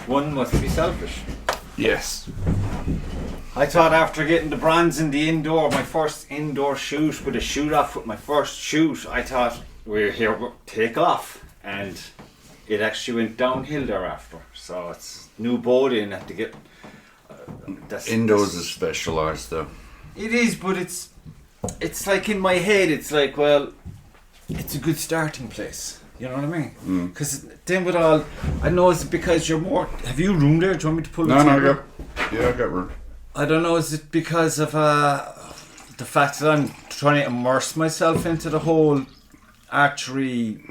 one must be selfish. Yes. I thought after getting the bronze in the indoor, my first indoor shoot with a shoot off with my first shoot, I thought we're here, take off, and it actually went downhill thereafter. So it's new boating had to get. Indoors is specialised though. It is, but it's like in my head, it's like, well, it's a good starting place. You know what I mean? Because then with all, I know it's because you're more. Have you room there? Do you want me to pull it? No, I got room. I don't know. Is it because of the fact that I'm trying to immerse myself into the whole archery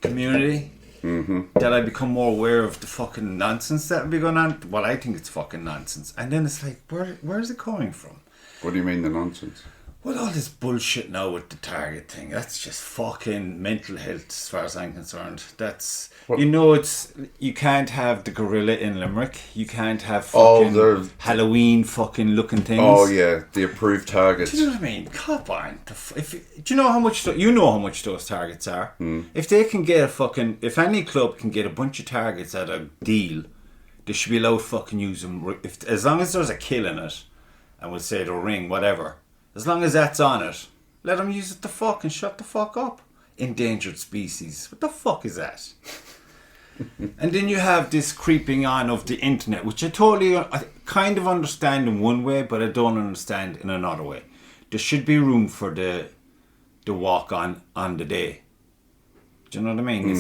community that I become more aware of the fucking nonsense that be going on? Well, I think it's fucking nonsense, and then it's like, where is it coming from? What do you mean the nonsense? Well, all this bullshit now with the target thing, that's just fucking mental health as far as I'm concerned. That's, what? You can't have the gorilla in Limerick. You can't have fucking Halloween fucking looking things. Oh yeah, the approved targets. Do you know what I mean? Come on. Do you know how much, you know how much those targets are? If they can get if any club can get a bunch of targets at a deal, they should be allowed to fucking use them. As long as there's a kill in it, and we'll say the ring, whatever. As long as that's on it, let them use it to fuck and shut the fuck up. Endangered species. What the fuck is that? And then you have this creeping on of the internet, which I kind of understand in one way, but I don't understand in another way. There should be room for the walk on the day. Do you know what I mean?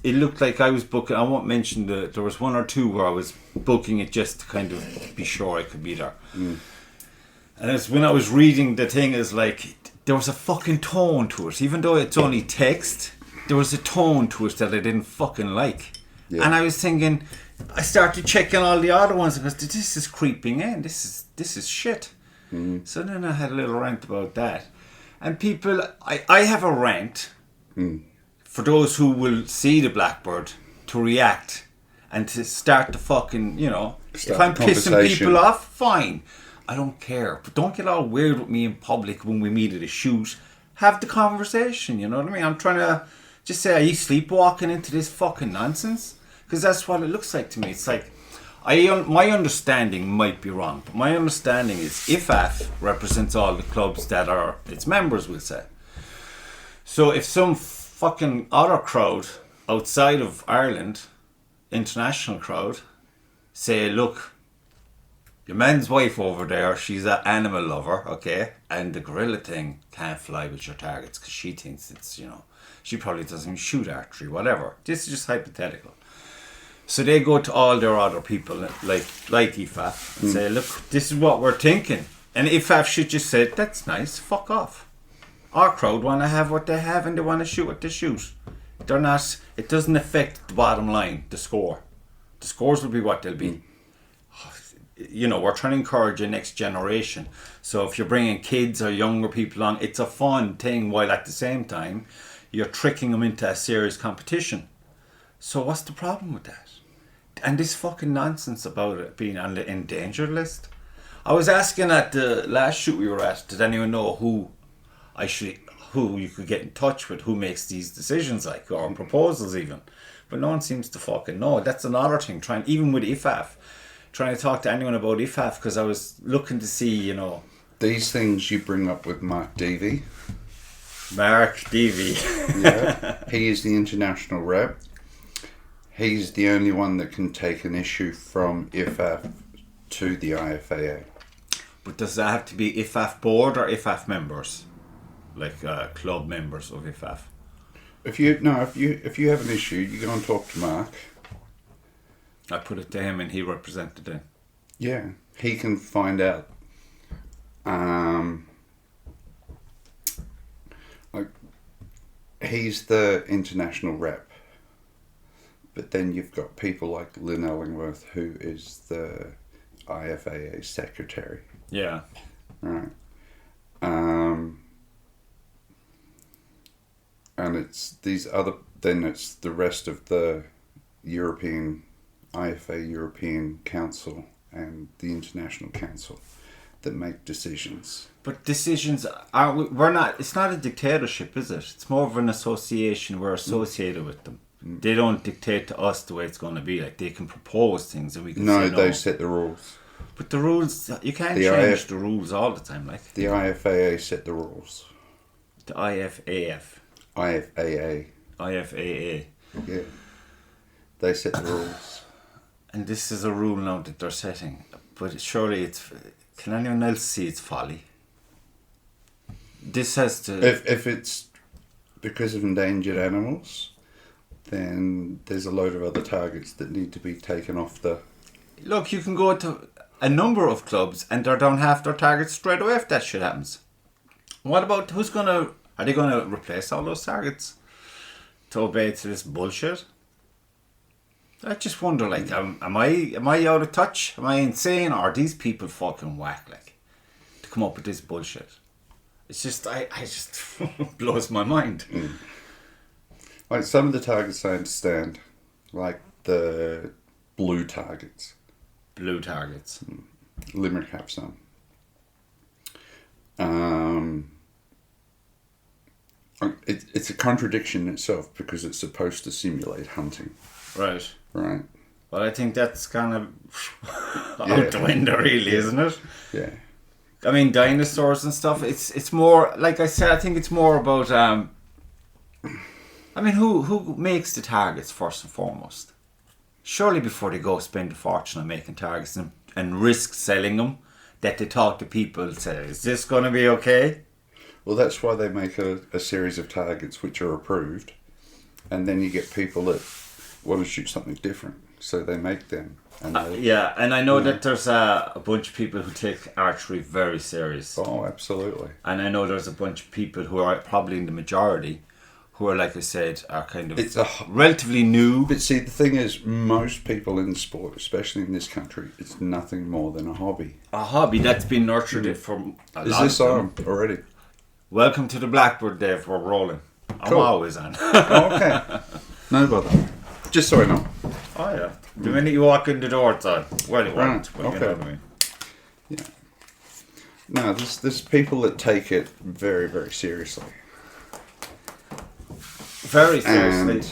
It looked like I was booking. I won't mention there was one or two where I was booking it just to kind of be sure I could be there. And it's when I was reading the thing, is like there was a fucking tone to it, even though it's only text. There was a tone to it that I didn't fucking like, and I was thinking. I started checking all the other ones because this is creeping in. This is shit. So then I had a little rant about that, and people. I have a rant for those who will see the Blackbird to react and to start the fucking if I'm pissing people off, fine. I don't care, but don't get all weird with me in public when we meet at a shoot. Have the conversation, you know what I mean? I'm trying to just say, are you sleepwalking into this fucking nonsense? Because that's what it looks like to me. It's like, my understanding might be wrong, but my understanding is IFAF represents all the clubs that are its members, we'll say. So if some fucking other crowd outside of Ireland, international crowd, say, look, your man's wife over there, she's an animal lover, okay? And the gorilla thing can't fly with your targets because she thinks it's, she probably doesn't even shoot archery, whatever. This is just hypothetical. So they go to all their other people, like IFAF, and say, look, this is what we're thinking. And IFAF should just say, that's nice, fuck off. Our crowd want to have what they have and they want to shoot what they shoot. They're not, it doesn't affect the bottom line, the score. The scores will be what they'll be. We're trying to encourage the next generation. So if you're bringing kids or younger people on, it's a fun thing, while at the same time, you're tricking them into a serious competition. So what's the problem with that? And this fucking nonsense about it being on the endangered list. I was asking at the last shoot we were at, did anyone know who you could get in touch with, who makes these decisions, or proposals even. But no one seems to fucking know. That's another thing, even with IFAF. Trying to talk to anyone about IFAF, because I was looking to see, These things you bring up with Mark Devey. Mark Devey. Yeah. He is the international rep. He's the only one that can take an issue from IFAF to the IFAA. But does that have to be IFAF board or IFAF members? Like club members of IFAF? If you have an issue, you go and talk to Mark. I put it to him and he represented it. Yeah, he can find out. He's the international rep. But then you've got people like Lynn Ellingworth, who is the IFAA secretary. Yeah. Right. And it's it's the rest of the IFA European Council and the International Council that make decisions. But decisions it's not a dictatorship, is it? It's more of an association. We're associated with them. They don't dictate to us the way it's going to be. Like, they can propose things and we can No, say no. they set the rules. But the rules, you can't The change the rules all the time. Like The IFAA set the rules. the IFAF. IFAA. IFAA. Yeah. They set the rules. And this is a rule now that they're setting. But surely can anyone else see its folly? This has to... If it's because of endangered animals, then there's a load of other targets that need to be taken off the... Look, you can go to a number of clubs and they're down half their targets straight away if that shit happens. What about are they going to replace all those targets to obey to this bullshit? I just wonder, like, am I out of touch? Am I insane? Or are these people fucking whack, like, to come up with this bullshit? It's just, I just blows my mind. Like, some of the targets I understand, like the blue targets. Blue targets. Limerick have some. It's a contradiction in itself because it's supposed to simulate hunting. Right. Right. Well, I think that's kind of out the window, really, isn't it? Yeah. I mean, dinosaurs and stuff. It's more, like I said, I think it's more about. I mean, who makes the targets first and foremost? Surely before they go spend a fortune on making targets and risk selling them, that they talk to people and say, is this going to be okay? Well, that's why they make a series of targets which are approved, and then you get people that want to shoot something different, so they make them. And yeah, and I know that there's a bunch of people who take archery very serious. Oh, absolutely. And I know there's a bunch of people who are probably in the majority who are, like I said, are kind of relatively new. But see, the thing is, most people in the sport, especially in this country, it's nothing more than a hobby. A hobby that's been nurtured from a lot Is this of on already? Welcome to the Blackbird, Dave. We're rolling. I'm Cool. always on. Oh, okay. No bother. Just so I know. Oh, yeah. The minute you walk in the door, it's on. Well, it won't. Right, Well, you know what I mean. Yeah. No, there's people that take it very, very seriously. Very seriously. And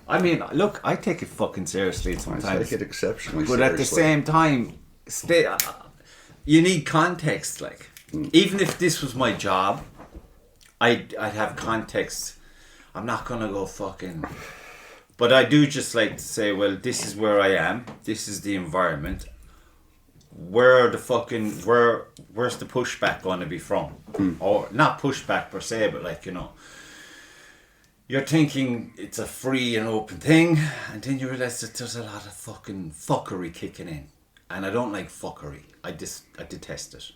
I mean, look, I take it fucking seriously sometimes. I take it exceptionally but seriously. at the same time, you need context. Like, even if this was my job, I'd have context. I'm not gonna go fucking. But I do just like to say, well, this is where I am. This is the environment. Where's the pushback going to be from? Or not pushback per se, but like, you know, you're thinking it's a free and open thing, and then you realise that there's a lot of fucking fuckery kicking in. And I don't like fuckery. I detest it.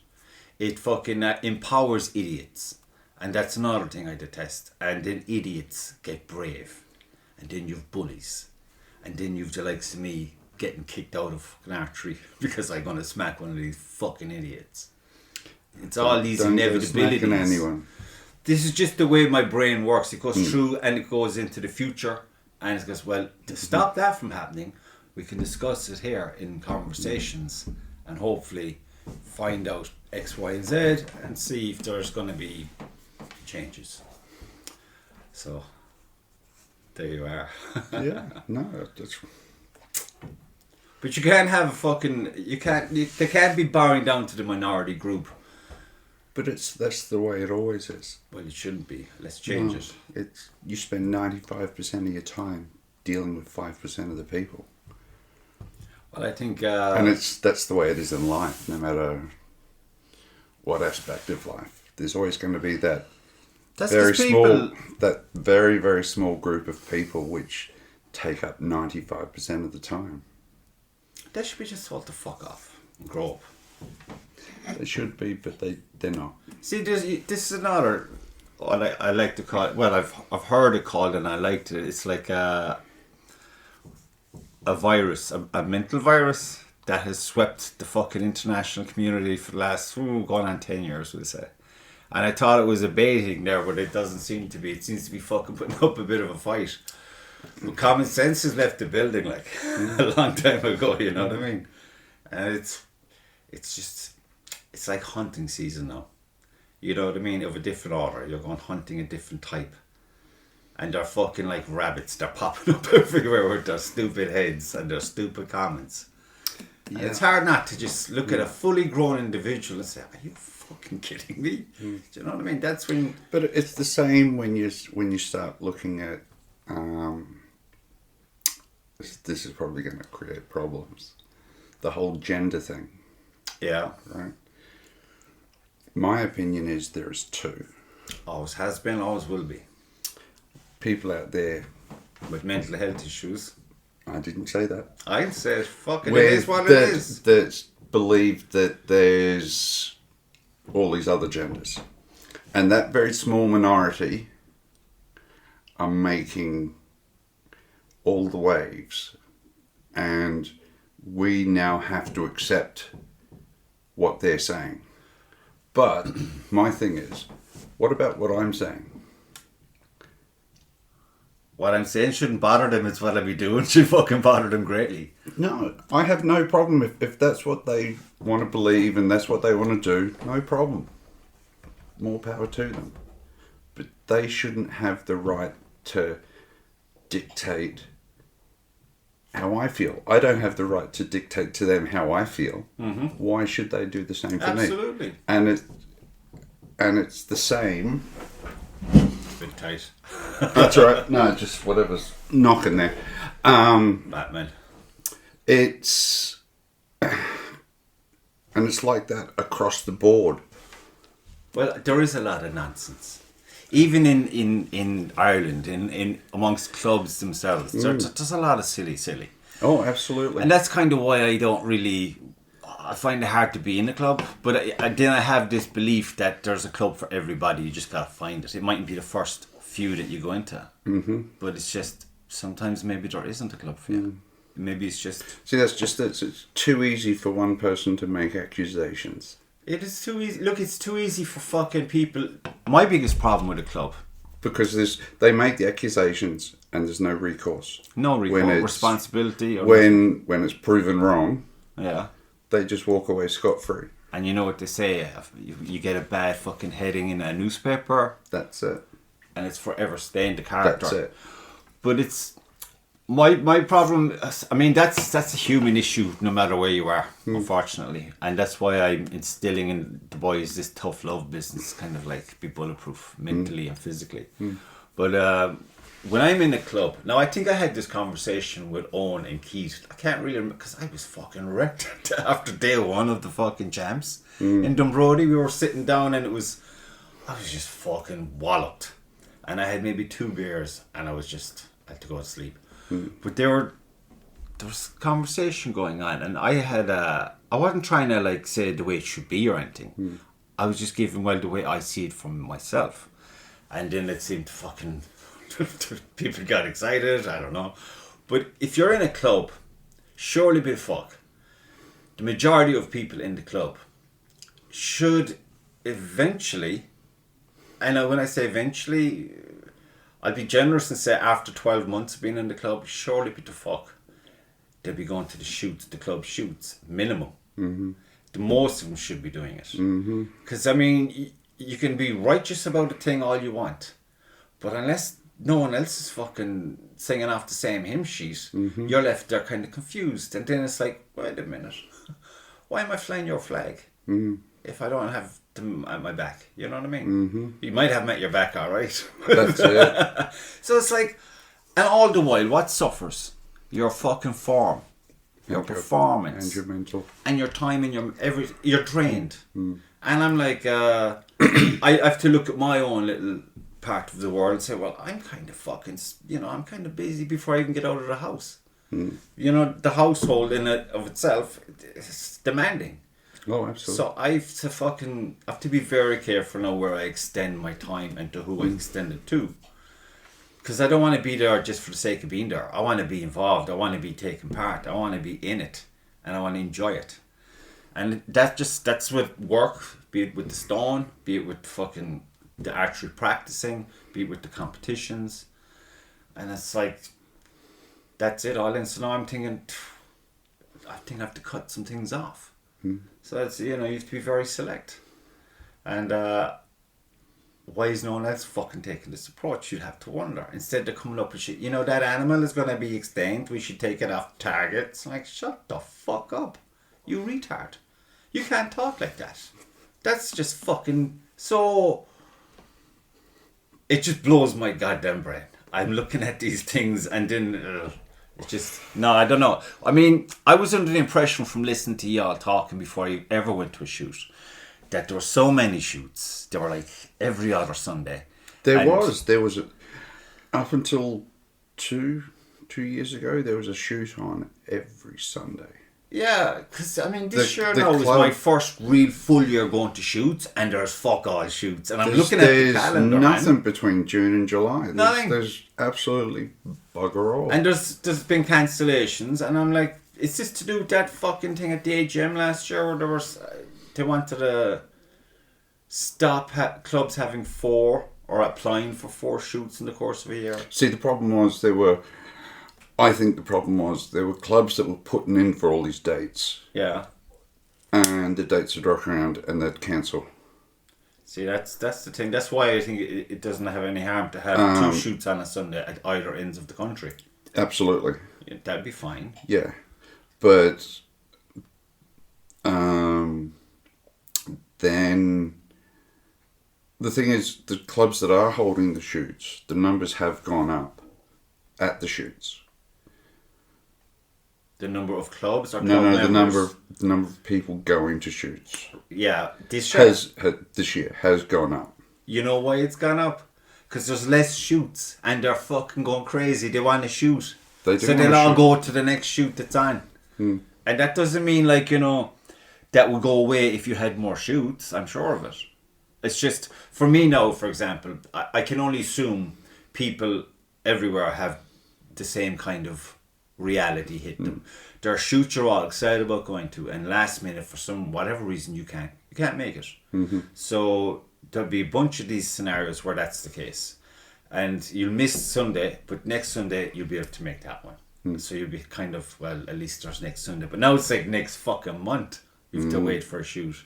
It fucking empowers idiots. And that's another thing I detest. And then idiots get brave. And then you've bullies. And then you've the likes of me getting kicked out of fucking archery because I'm going to smack one of these fucking idiots. It's all these inevitabilities. Anyone. This is just the way my brain works. It goes through and it goes into the future. And it goes, well, to stop that from happening, we can discuss it here in conversations and hopefully find out X, Y, and Z and see if there's going to be changes. So, there you are. Yeah, no, that's... But you can't have a fucking... They can't be bowing down to the minority group. But that's the way it always is. Well, it shouldn't be. Let's change it. It's you spend 95% of your time dealing with 5% of the people. Well, I think... and that's the way it is in life, no matter what aspect of life. There's always going to be that that very, very small group of people which take up 95% of the time. They should be just told to fuck off and grow up. They should be, but they're not. See, this is another. What I like to call it. Well, I've heard it called, and I liked it. It's like a virus, a mental virus that has swept the fucking international community for the last going on 10 years, we'll say. And I thought it was abating there, but it doesn't seem to be. It seems to be fucking putting up a bit of a fight. But common sense has left the building like a long time ago. You know what I mean? And it's just. It's like hunting season now. You know what I mean? Of a different order. You're going hunting a different type. And they're fucking like rabbits. They're popping up everywhere with their stupid heads and their stupid comments. Yeah. And it's hard not to just look at a fully grown individual and say, "Are you fucking kidding me?" Do you know what I mean? That's when. But it's the same when you start looking at. This is probably going to create problems. The whole gender thing. Yeah. Right. My opinion is there's two. Always has been, always will be. People out there with mental health issues. I didn't say that. I said, fucking, it is what it is. That believe that there's all these other genders. And that very small minority are making all the waves. And we now have to accept what they're saying. But my thing is, what about what I'm saying? What I'm saying shouldn't bother them. It's what I be doing should fucking bother them greatly. No, I have no problem if that's what they want to believe and that's what they want to do. No problem. More power to them. But they shouldn't have the right to dictate how I feel. I don't have the right to dictate to them how I feel. Mm-hmm. Why should they do the same for me? Absolutely. And it's the same. Bit tight. That's right. No, just whatever's knocking there. Batman. It's like that across the board. Well, there is a lot of nonsense. Even in Ireland, in amongst clubs themselves, there's a lot of silly. Oh, absolutely. And that's kind of why I find it hard to be in a club. But then I have this belief that there's a club for everybody. You just got to find it. It mightn't be the first few that you go into. Mm-hmm. But it's just, sometimes maybe there isn't a club for you. Maybe it's just... See, it's too easy for one person to make accusations. It is too easy. Look, it's too easy for fucking people. My biggest problem with a club... Because they make the accusations and there's no recourse. No recourse, responsibility. Or when it's proven wrong... Yeah. They just walk away scot-free. And you know what they say, you get a bad fucking heading in a newspaper. That's it. And it's forever staying the character. That's it. But it's... My problem, I mean, that's a human issue no matter where you are, unfortunately. And that's why I'm instilling in the boys this tough love business, kind of like be bulletproof mentally and physically. But when I'm in a club, now I think I had this conversation with Owen and Keith. I can't really remember because I was fucking wrecked after day one of the fucking jams. In Dunbrody, we were sitting down and I was just fucking walloped. And I had maybe 2 beers and I had to go to sleep. But there was conversation going on, and I wasn't trying to like say the way it should be or anything. I was just giving the way I see it from myself, and then it seemed fucking people got excited. I don't know, but if you're in a club, surely be fuck. The majority of people in the club should eventually, and when I say eventually, I'd be generous and say after 12 months of being in the club, surely be the fuck. They'll be going to the club shoots, minimum. Mm-hmm. The most of them should be doing it. Because, I mean, you can be righteous about a thing all you want. But unless no one else is fucking singing off the same hymn sheet, you're left there kind of confused. And then it's like, wait a minute. Why am I flying your flag if I don't have them at my back? You know what I mean? You might have them at your back, all right. That's it. So it's like, and all the while, what suffers? Your fucking form, your performance, and your mental, and your time, and you're drained. And I'm like, I have to look at my own little part of the world and say, well, I'm kind of fucking, I'm kind of busy before I even get out of the house. The household in it of itself is demanding. Oh, absolutely. So I have to be very careful now where I extend my time and to who I extend it to. Because I don't want to be there just for the sake of being there. I want to be involved. I want to be taking part. I want to be in it. And I want to enjoy it. And that's with work, be it with the stone, be it with fucking the archery practicing, be it with the competitions. And it's like, that's it all in. So now I'm thinking, I think I have to cut some things off. So that's, you have to be very select. And why is no one else fucking taking this approach? You'd have to wonder. Instead of coming up with shit, you know, that animal is going to be extinct, we should take it off target. It's like, shut the fuck up, you retard. You can't talk like that. That's just fucking so... It just blows my goddamn brain. I'm looking at these things and then... it's just... No, I don't know. I mean, I was under the impression from listening to y'all talking before you ever went to a shoot that there were so many shoots. They were like every other Sunday. There was up until two years ago, there was a shoot on every Sunday. Yeah, because I mean, this year now was my first real full year going to shoots, and there's fuck all shoots. And I'm looking at the calendar. There's nothing between June and July. Nothing. There's absolutely bugger all. And there's been cancellations, and I'm like, is this to do with that fucking thing at the AGM last year where there was... They wanted to stop clubs having 4 or applying for 4 shoots in the course of a year. See, the problem was I think the problem was there were clubs that were putting in for all these dates. Yeah. And the dates would rock around and they'd cancel. See, that's the thing. That's why I think it doesn't have any harm to have 2 shoots on a Sunday at either ends of the country. Absolutely. Yeah, that'd be fine. Yeah. But... then the thing is, the clubs that are holding the shoots, the numbers have gone up at the shoots. The number of clubs or club members? the number of people going to shoots. Yeah, this year this year has gone up. You know why it's gone up? Because there's less shoots and they're fucking going crazy. They want to shoot. So they'll all go to the next shoot that's on. And that doesn't mean, like, you know, that would go away if you had more shoots. I'm sure of it. It's just, for me now, for example, I can only assume people everywhere have the same kind of reality hit them. There are shoots you're all excited about going to, and last minute, for some whatever reason, you can't make it. So there'll be a bunch of these scenarios where that's the case. And you'll miss Sunday, but next Sunday you'll be able to make that one. So you'll be kind of, well, at least there's next Sunday. But now it's like next fucking month. You have to wait for a shoot.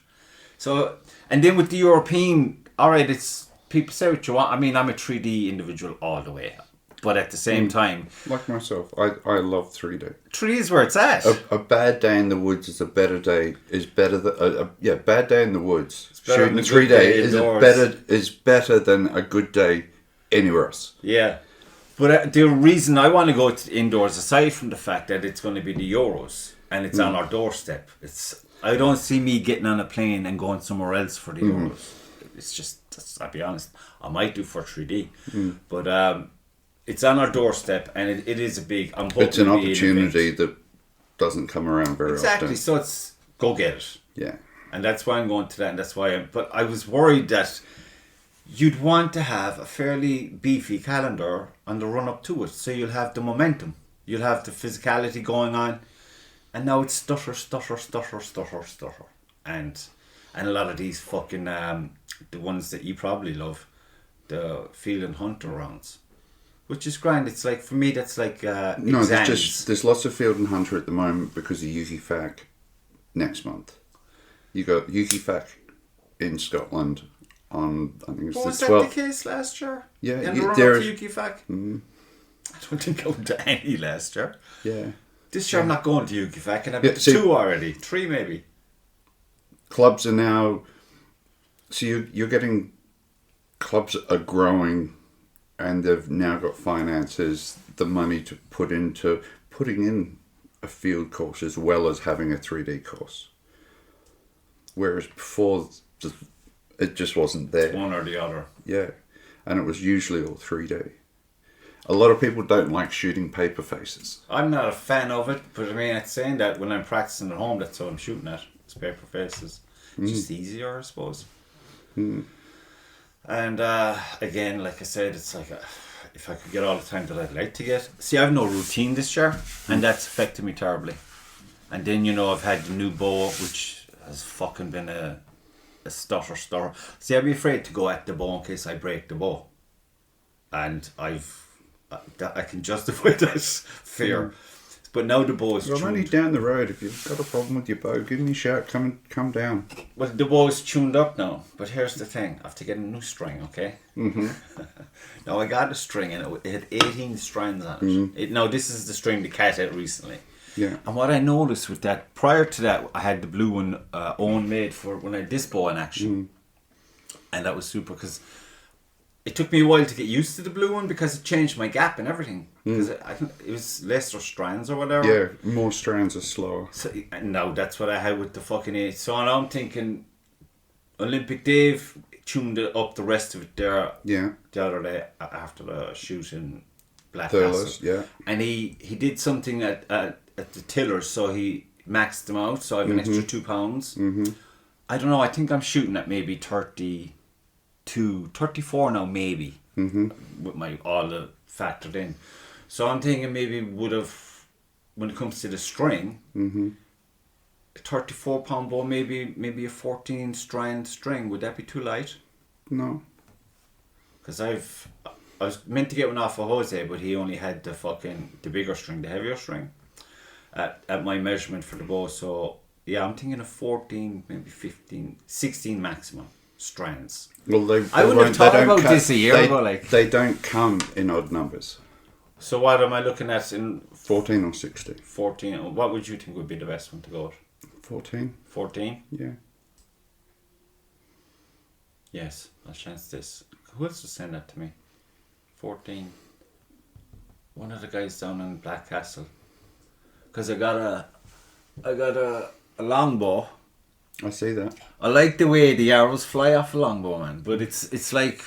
So, and then with the European, alright, it's, people say what you want. I mean, I'm a 3D individual all the way. But at the same time... Like myself, I love 3D. 3D is where it's at. A bad day in the woods is a better day, is better than... bad day in the woods. Shooting 3D is better than a good day anywhere else. Yeah. But the reason I want to go to indoors, aside from the fact that it's going to be the Euros, and it's on our doorstep, I don't see me getting on a plane and going somewhere else for the Euros. It's just, I'll be honest, I might do for 3D. But it's on our doorstep and it is a big... It's an opportunity that doesn't come around very often. Exactly, so it's go get it. Yeah. And that's why I'm going to that, and that's why But I was worried that you'd want to have a fairly beefy calendar on the run-up to it, so you'll have the momentum. You'll have the physicality going on. And now it's stutter. And a lot of these fucking, the ones that you probably love, the field and hunter rounds, which is grand. It's like, for me, that's like no, there's lots of field and hunter at the moment because of Yuki Fak next month. You got Yuki Fak in Scotland on, I think it's was the 12th. Was that the case last year? Yeah. And the run-up to Yuki Fak? I don't think I went to any last year. Yeah. This year I'm not going to Yuki Fak, and I've been to 2 already. 3 maybe. Clubs are now... So you're getting... Clubs are growing and they've now got finances, the money to put into putting in a field course as well as having a 3D course. Whereas before, it just wasn't there. It's one or the other. Yeah. And it was usually all 3D. A lot of people don't like shooting paper faces. I'm not a fan of it, but I mean, it's saying that when I'm practicing at home, that's what I'm shooting at. It's paper faces. It's just easier, I suppose. And again, like I said, it's like if I could get all the time that I'd like to get. See, I have no routine this year, and that's affected me terribly. And then, you know, I've had the new bow, which has fucking been a stutter. See, I'd be afraid to go at the bow in case I break the bow. And I can justify that fear. But now the bow is I'm only tuned. down the road. If you've got a problem with your bow, give me a shout. Come down. Well, the bow is tuned up now. But here's the thing. I have to get a new string, okay? Mm-hmm. Now, I got a string and it had 18 strands on it. Now, this is the string the cat had recently. Yeah. And what I noticed with that, prior to that, I had the blue one own made for when I had this bow in action. And that was super because it took me a while to get used to the blue one because it changed my gap and everything. Because I think it was lesser strands or whatever. Yeah, more strands are slower. So now that's what I had with the fucking 8. So now I'm thinking Olympic Dave tuned it up the rest of it there Yeah. the other day after the shoot in Black Thurles, Castle. yeah. And he did something at the tillers, so he maxed them out, so I have an extra 2 pounds. Mm-hmm. I don't know, I think I'm shooting at maybe 32, 34 now maybe, with my all the factored in. So I'm thinking maybe would have, when it comes to the string, 34 pound bow, maybe a 14 strand string, would that be too light? No. Because I was meant to get one off of Jose, but he only had the bigger string, the heavier string, at my measurement for the bow. So yeah, I'm thinking of 14, maybe 15, 16 maximum strands. Well, I wouldn't have thought about this a year ago. Like, they don't come in odd numbers. so what am I looking at in 14 or 60. 14? What would you think would be the best one to go with? 14. 14? Yeah. Yes, I'll chance this. Who else was saying that to me? 14. One of the guys down in Black Castle. Because I got a longbow. I see that. I like the way the arrows fly off a longbow, man. But it's like,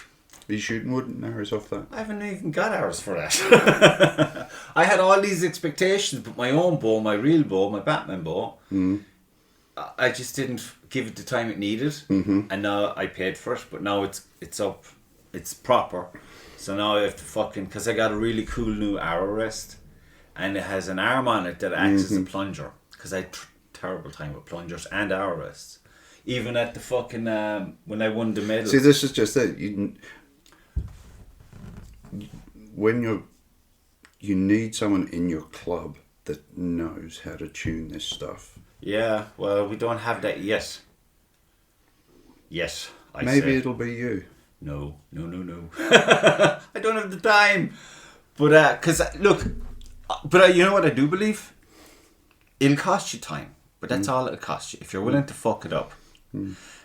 Are you shooting wooden arrows off that? I haven't even got arrows for that. I had all these expectations, but my own bow, my real bow, my Batman bow, I just didn't give it the time it needed. And now I paid for it, but now it's up, it's proper. So now I have to because I got a really cool new arrow rest, and it has an arm on it that acts as a plunger. Because I had terrible time with plungers and arrow rests. Even at the fucking, when I won the medal. See, this is just it. You need someone in your club that knows how to tune this stuff. Yeah, well, we don't have that yet. Yes, Maybe say. it'll be you. No. I don't have the time. But, you know what I do believe? It'll cost you time, but that's all it'll cost you. If you're willing to fuck it up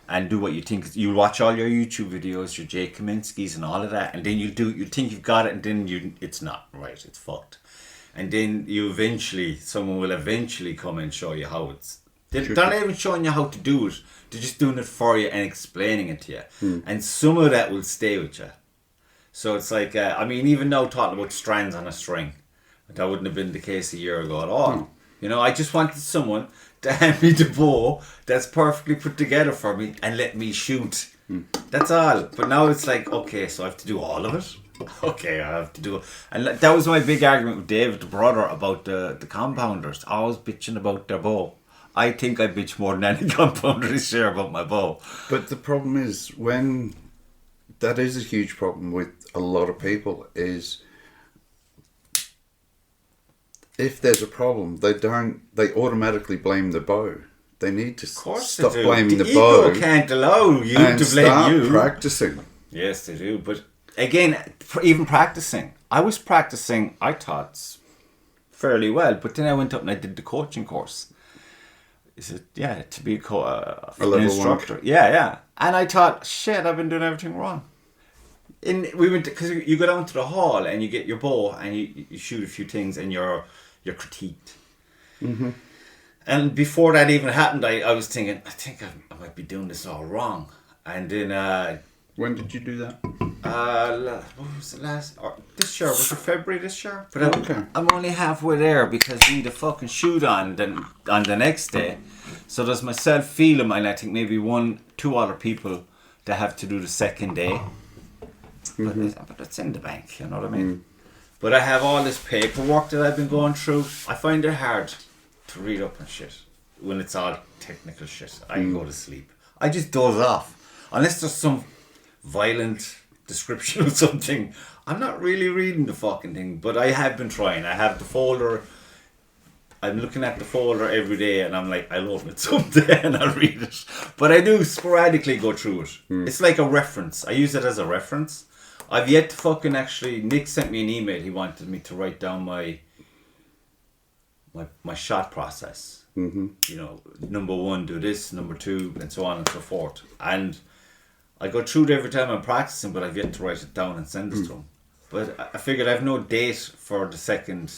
and do what you think, you watch all your YouTube videos, your Jay Kaminsky's and all of that, and then you think you've got it, and then it's not right, it's fucked. And then someone will eventually come and show you how they're not even showing you how to do it, they're just doing it for you and explaining it to you. And some of that will stay with you. So it's like, even now talking about strands on a string, that wouldn't have been the case a year ago at all. You know, I just wanted someone to hand me the bow that's perfectly put together for me and let me shoot. That's all. But now it's like, okay, so I have to do all of it. Okay, I have to do it. And that was my big argument with David, the brother, about the compounders. Always bitching about their bow. I think I bitch more than any compounder this year about my bow. But the problem is, that is a huge problem with a lot of people, is if there's a problem, they automatically blame the bow. They need to stop blaming the bow. Ego can't allow you and to blame start you. Practicing. Yes, they do. But again, even practicing. I was practicing, I thought, fairly well. But then I went up and I did the coaching course. Is it, yeah, to be an instructor. Yeah. And I thought, shit, I've been doing everything wrong. We went because you go down to the hall and you get your bow and you shoot a few things and you're critiqued. And before that even happened, I was thinking, I think I might be doing this all wrong. And then when did you do that? What was the last? This year, was it February this year? But I'm only halfway there because we need a fucking shoot on the next day. So there's myself, Phelim, and I think maybe 1-2 other people that have to do the second day. But it's in the bank, you know what I mean? But I have all this paperwork that I've been going through. I find it hard to read up on shit when it's all technical shit. I can go to sleep. I just doze off. Unless there's some violent description of something, I'm not really reading the fucking thing. But I have been trying. I have the folder I'm looking at the folder every day, and I'm like, I'll open it someday and I'll read it. But I do sporadically go through it. It's like a reference. I use it as a reference. I've yet to fucking actually. Nick sent me an email. He wanted me to write down my shot process. Mm-hmm. You know, number 1, do this. Number 2, and so on and so forth. And I go through it every time I'm practicing, but I've yet to write it down and send it to him. But I figured I've no date for the second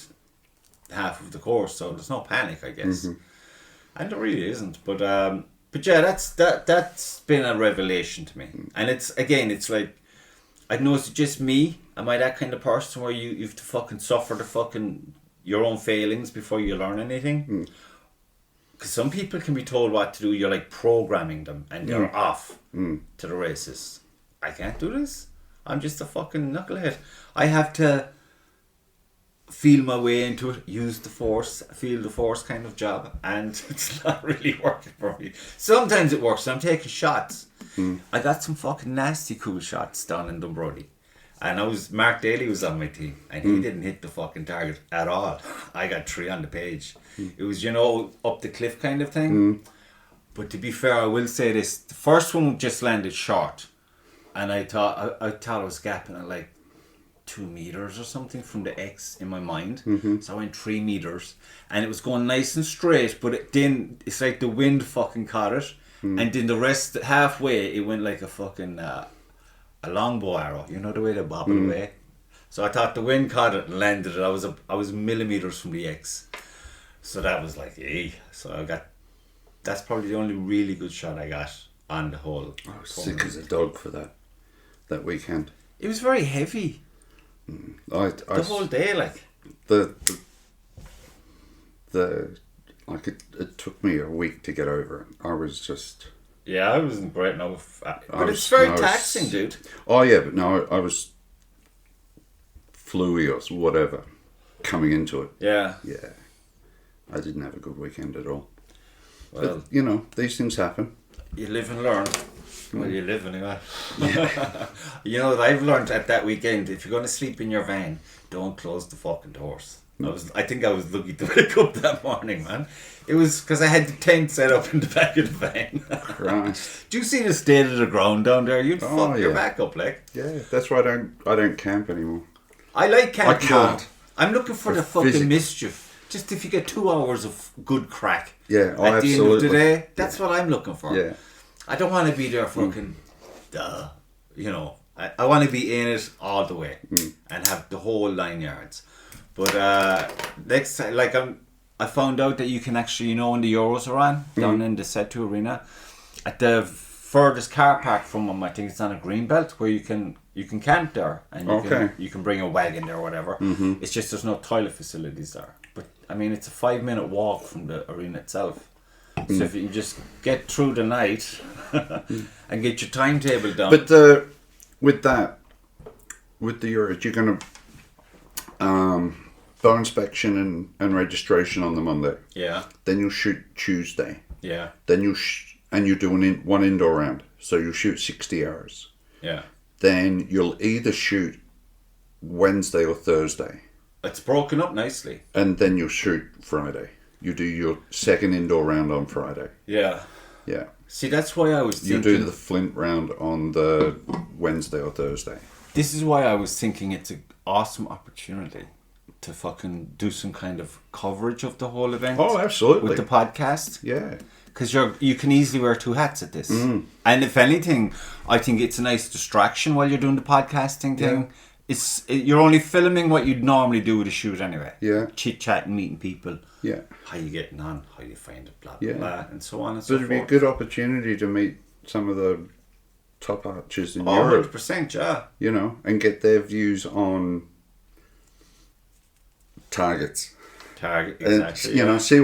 half of the course, so there's no panic, I guess. Mm-hmm. And there really isn't. But yeah, that's been a revelation to me. And it's like, I know it's just me. Am I that kind of person where you have to fucking suffer your own failings before you learn anything? Because some people can be told what to do. You're like programming them, and they're off to the races. I can't do this. I'm just a fucking knucklehead. I have to feel my way into it, use the force, feel the force kind of job, and it's not really working for me. Sometimes it works. I'm taking shots. I got some fucking nasty cool shots down in Dunbrody. And Mark Daly was on my team, and he didn't hit the fucking target at all. I got 3 on the page. It was, up the cliff kind of thing. But to be fair, I will say this: the first one just landed short, and I thought I was gapping at like 2 meters or something from the X in my mind. So I went 3 meters, and it was going nice and straight. But it's like the wind fucking caught it, and then the rest halfway it went like a fucking. A longbow arrow, the way they bobble away. So I thought the wind caught it and landed it. I was millimeters from the X, so that was like, hey. So that's probably the only really good shot I got on the whole. I was sick as a dog for that weekend. It was very heavy. The whole day, like it took me a week to get over it. I was just. Yeah, I wasn't great enough. But it's very taxing, dude. Oh, yeah, but no, I was fluey or whatever coming into it. Yeah. Yeah. I didn't have a good weekend at all. Well, but, these things happen. You live and learn. Well, you live anyway. Yeah. I've learned at that weekend, if you're going to sleep in your van, don't close the fucking doors. I think I was lucky to wake up that morning, man. It was because I had the tent set up in the back of the van. Christ. Do you see the state of the ground down there? You'd fuck your back up, like. Yeah, that's why I don't camp anymore. I like camping. I can't. I'm looking for the fucking mischief. Just if you get 2 hours of good crack. Yeah, at the end of the day, that's what I'm looking for. Yeah. I don't want to be there fucking, I want to be in it all the way and have the whole 9 yards. But next time, I found out that you can actually, when the Euros are on, down in the Set2 Arena, at the furthest car park from them, I think it's on a green belt, where you can camp there, and you can bring a wagon there or whatever. It's just there's no toilet facilities there. But, I mean, it's a 5-minute walk from the arena itself. So if you just get through the night and get your timetable down. But with the Euros, you're going to... bow inspection and registration on the Monday. Yeah. Then you'll shoot Tuesday. Yeah. Then you do one indoor round. So you'll shoot 60 hours. Yeah. Then you'll either shoot Wednesday or Thursday. It's broken up nicely. And then you'll shoot Friday. You do your second indoor round on Friday. Yeah. Yeah. See, that's why I was thinking... You do the Flint round on the Wednesday or Thursday. This is why I was thinking it's an awesome opportunity to fucking do some kind of coverage of the whole event. Oh, absolutely. With the podcast. Yeah. Because you can easily wear 2 hats at this. And if anything, I think it's a nice distraction while you're doing the podcasting thing. Yeah. You're only filming what you'd normally do with a shoot anyway. Yeah. Chit-chatting, meeting people. Yeah. How you getting on, how you find it, blah, blah, blah, and so on and so forth. It'd be a good opportunity to meet some of the top archers in Europe. 100%, yeah. And get their views on targets. Exactly. And, see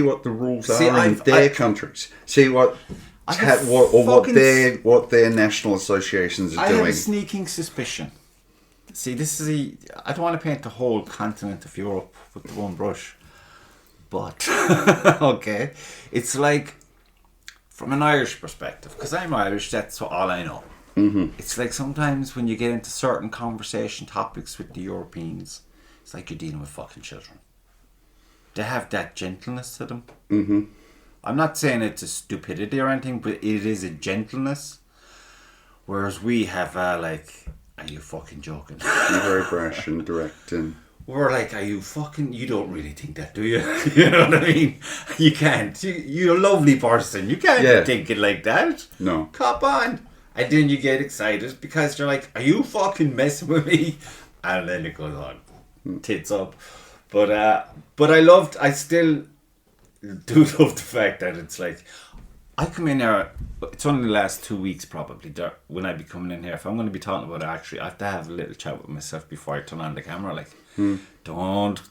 what the rules are in their countries. See what their national associations are doing. I have a sneaking suspicion. See, I don't want to paint the whole continent of Europe with one brush, but okay, it's like from an Irish perspective, because I'm Irish. That's all I know. It's like sometimes when you get into certain conversation topics with the Europeans, it's like you're dealing with fucking children. they have that gentleness to them. Mm-hmm. I'm not saying it's a stupidity or anything, but it is a gentleness. Whereas we have like, are you fucking joking? You're very brash and direct and... We're like, are you fucking... You don't really think that, do you? You know what I mean? You can't. You're a lovely person. You can't think it like that. No. Cop on. And then you get excited because you're like, are you fucking messing with me? And then it goes on. Tits up. But I still do love the fact that it's like, I come in here, it's only the last 2 weeks probably, when I be coming in here. If I'm going to be talking about it, actually, I have to have a little chat with myself before I turn on the camera. Like, don't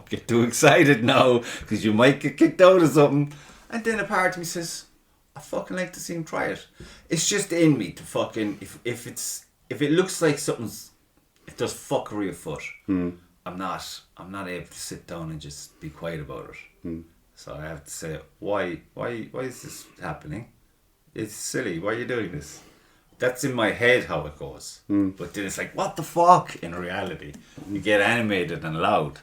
get too excited now, because you might get kicked out of something. And then a part of me says, I fucking like to see him try it. It's just in me to fucking, if it looks like it does fuckery afoot, I'm not able to sit down and just be quiet about it. So I have to say, why is this happening? It's silly. Why are you doing this? That's in my head how it goes. But then it's like, what the fuck? In reality, you get animated and loud.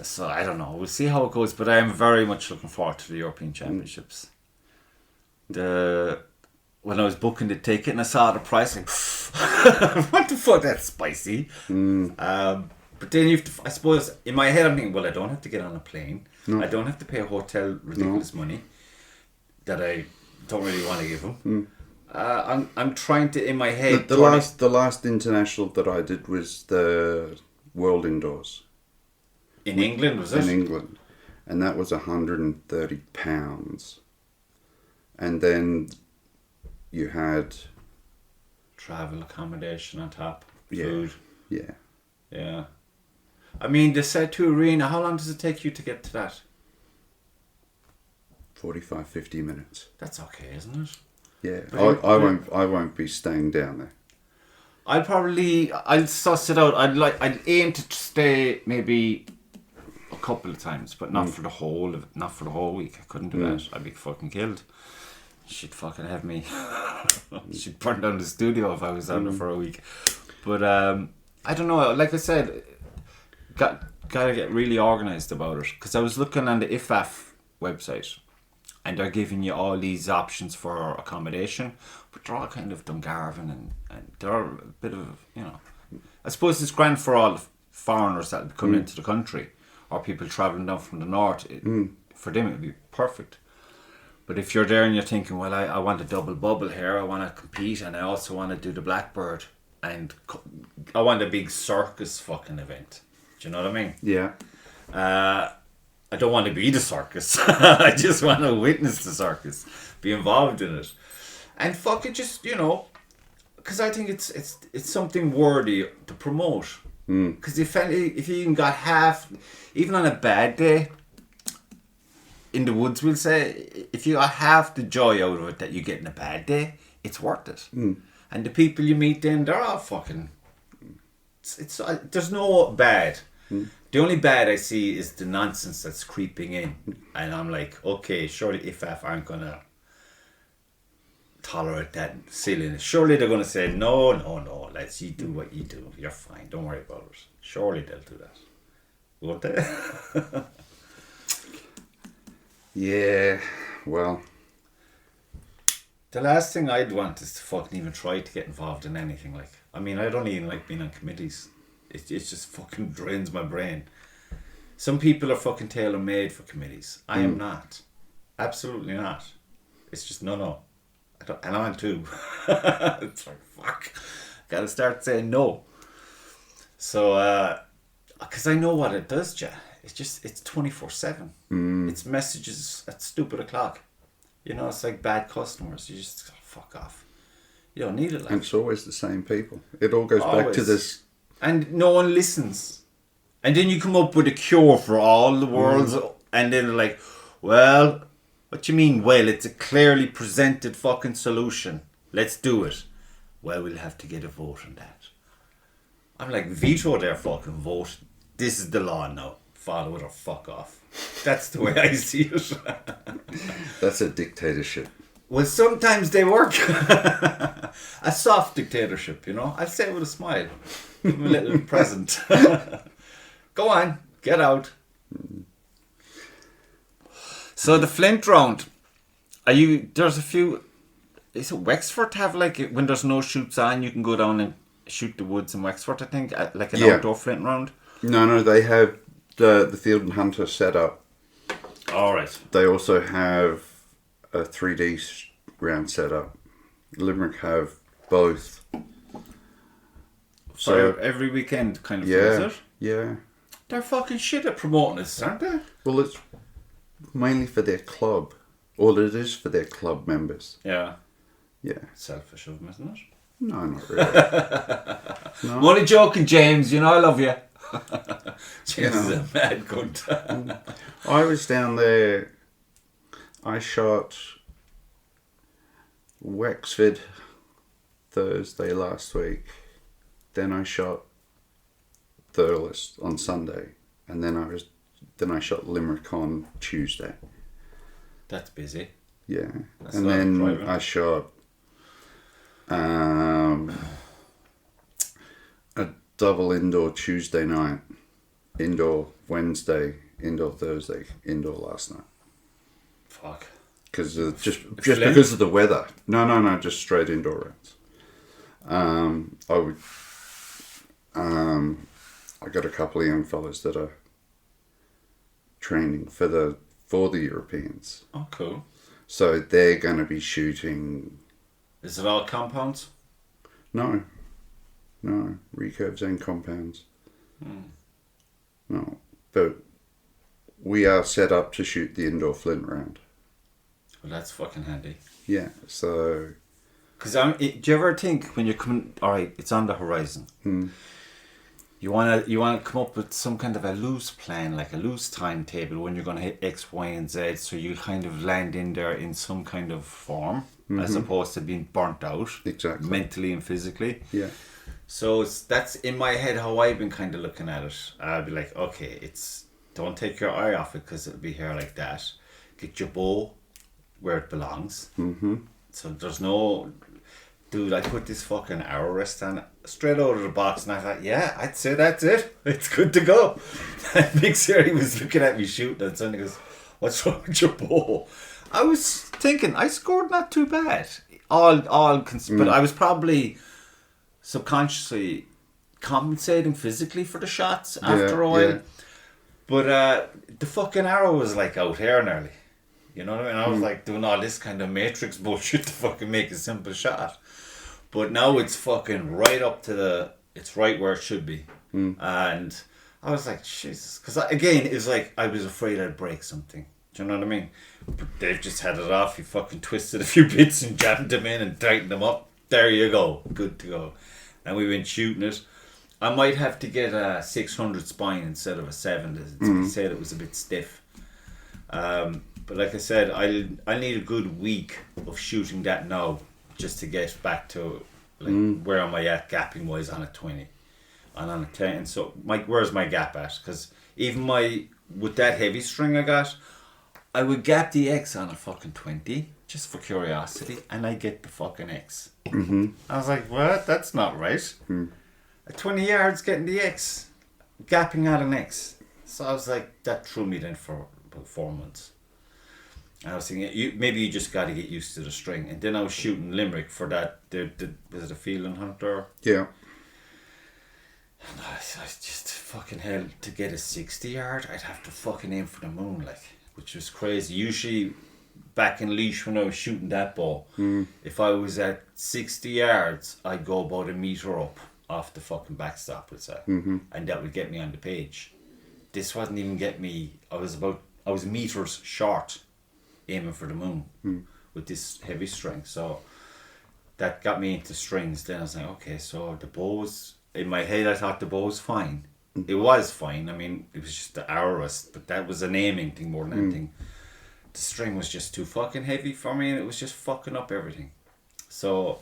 So I don't know. We'll see how it goes. But I am very much looking forward to the European Championships. When I was booking the ticket and I saw the price, like, what the fuck? That's spicy. But then you have to, I suppose, in my head I'm thinking, well, I don't have to get on a plane. No. I don't have to pay a hotel ridiculous money that I don't really want to give them. I'm trying to, in my head... The last international that I did was the World Indoors. In England, was it? In England. And that was £130. And then you had... travel, accommodation on top, food. Yeah. I mean, the Set2 Arena, how long does it take you to get to that? 45-50 minutes. That's okay, isn't it? Yeah, I won't be staying down there. I'll suss it out. I'd aim to stay maybe a couple of times, but not for the whole week. I couldn't do that. I'd be fucking killed. She'd fucking have me. She'd burn down the studio if I was down there for a week. But I don't know. Like I said, gotta get really organised about it, because I was looking on the IFAF website, and they're giving you all these options for accommodation, but they're all kind of Dungarvan and they're a bit of, I suppose it's grand for all foreigners that will come into the country, or people travelling down from the north. For them it would be perfect. But if you're there and you're thinking, well, I want a double bubble here, I want to compete, and I also want to do the Blackbird, and I want a big circus fucking event. Do you know what I mean? Yeah. I don't want to be the circus. I just want to witness the circus, be involved in it, and fuck it, just because I think it's something worthy to promote. Because if you even got half, even on a bad day, in the woods, we'll say, if you got half the joy out of it that you get in a bad day, it's worth it. And the people you meet then, they're all fucking... It's there's no bad. The only bad I see is the nonsense that's creeping in. And I'm like, okay, surely IFAF aren't going to tolerate that silliness. Surely they're going to say, no, you do what you do. You're fine. Don't worry about it. Surely they'll do that. Won't they? Yeah, well... The last thing I'd want is to fucking even try to get involved in anything. Like, I mean, I don't even like being on committees. It just fucking drains my brain. Some people are fucking tailor-made for committees. I am not. Absolutely not. It's just, no. And I'm too. It's like, fuck. Gotta start saying no. So, because I know what it does, Jack. It's 24/7. It's messages at stupid o'clock. It's like bad customers. You just fuck off. You don't need it. And it's always the same people. It all goes back to this. And no one listens. And then you come up with a cure for all the world's, and then they're like, well, what you mean? Well, it's a clearly presented fucking solution. Let's do it. Well, we'll have to get a vote on that. I'm like, veto their fucking vote. This is the law now. Follow it or fuck off. That's the way I see it. That's a dictatorship. Well, sometimes they work. A soft dictatorship, I'll say it with a smile. Give them a little present. Go on, get out. So the Flint round, there's a few, is it Wexford have like, when there's no shoots on, you can go down and shoot the woods in Wexford, I think, like an outdoor Flint round? No, they have the Field and Hunter set up. All right. They also have a 3D round set up. Limerick have both. So every weekend kind of yeah, is it? Yeah. They're fucking shit at promoting this, aren't they? Well, it's mainly for their club. All it is for their club members. Yeah. Yeah. Selfish of them, isn't it? No, not really. No. I'm only joking, James. You know I love you. James is a mad cunt. I was down there. I shot Wexford Thursday last week. Then I shot Thurles on Sunday, and then I shot Limerick on Tuesday. That's busy. Yeah, That's and then I shot a double indoor Tuesday night, indoor Wednesday, indoor Thursday, indoor last night. Fuck. Because just because of the weather. No, just straight indoor rounds. I got a couple of young fellas that are training for the Europeans. Oh, cool. So they're going to be shooting. Is it all compounds? No, recurves and compounds. No, but we are set up to shoot the indoor Flint round. Well, that's fucking handy. Yeah, so. Because do you ever think when you're coming, all right, it's on the horizon. You wanna come up with some kind of a loose plan, like a loose timetable when you're gonna hit X, Y, and Z, so you kind of land in there in some kind of form, as opposed to being burnt out, Exactly. mentally and physically. Yeah. So that's in my head how I've been kind of looking at it. I'll be like, okay, don't take your eye off it because it'll be here like that. Get your bow where it belongs. So there's no. Dude, I put this fucking arrow rest on straight out of the box, and I thought, yeah, I'd say that's it. It's good to go. And Big Siri was looking at me shooting, and suddenly goes, "What's wrong with your bow?" I was thinking I scored not too bad, but I was probably subconsciously compensating physically for the shots after a while. Yeah. But the fucking arrow was like out here nearly. You know what I mean? I was like doing all this kind of matrix bullshit to fucking make a simple shot. But now it's fucking right up to it's right where it should be. And I was like, Jesus. Because again, it's like I was afraid I'd break something. Do you know what I mean? But they've just had it off. You fucking twisted a few bits and jammed them in and tightened them up. There you go. Good to go. And we went shooting it. I might have to get a 600 spine instead of a 7. They said it was a bit stiff. But like I said, I need a good week of shooting that now just to get back to where am I at gapping wise on a 20 and on a 10. So where's my gap at? Because even with that heavy string I got, I would gap the X on a fucking 20 just for curiosity, and I get the fucking X. I was like, what? That's not right. At 20 yards getting the X, gapping at an X. So I was like, that threw me then for about 4 months. And I was thinking, maybe you just got to get used to the string. And then I was shooting Limerick for that. Was it a Field and Hunter? Yeah. And I just fucking hell, to get a 60 yard, I'd have to fucking aim for the moon, which was crazy. Usually, back in Laois when I was shooting that ball, if I was at 60 yards, I'd go about a metre up off the fucking backstop, let's say. And that would get me on the page. This wasn't even getting me. I was meters short aiming for the moon with this heavy string. So that got me into strings. Then I was like, okay, so the bow was, in my head I thought the bow was fine. It was fine. I mean, it was just the arrow rest, but that was an aiming thing more than anything. The string was just too fucking heavy for me, and it was just fucking up everything. So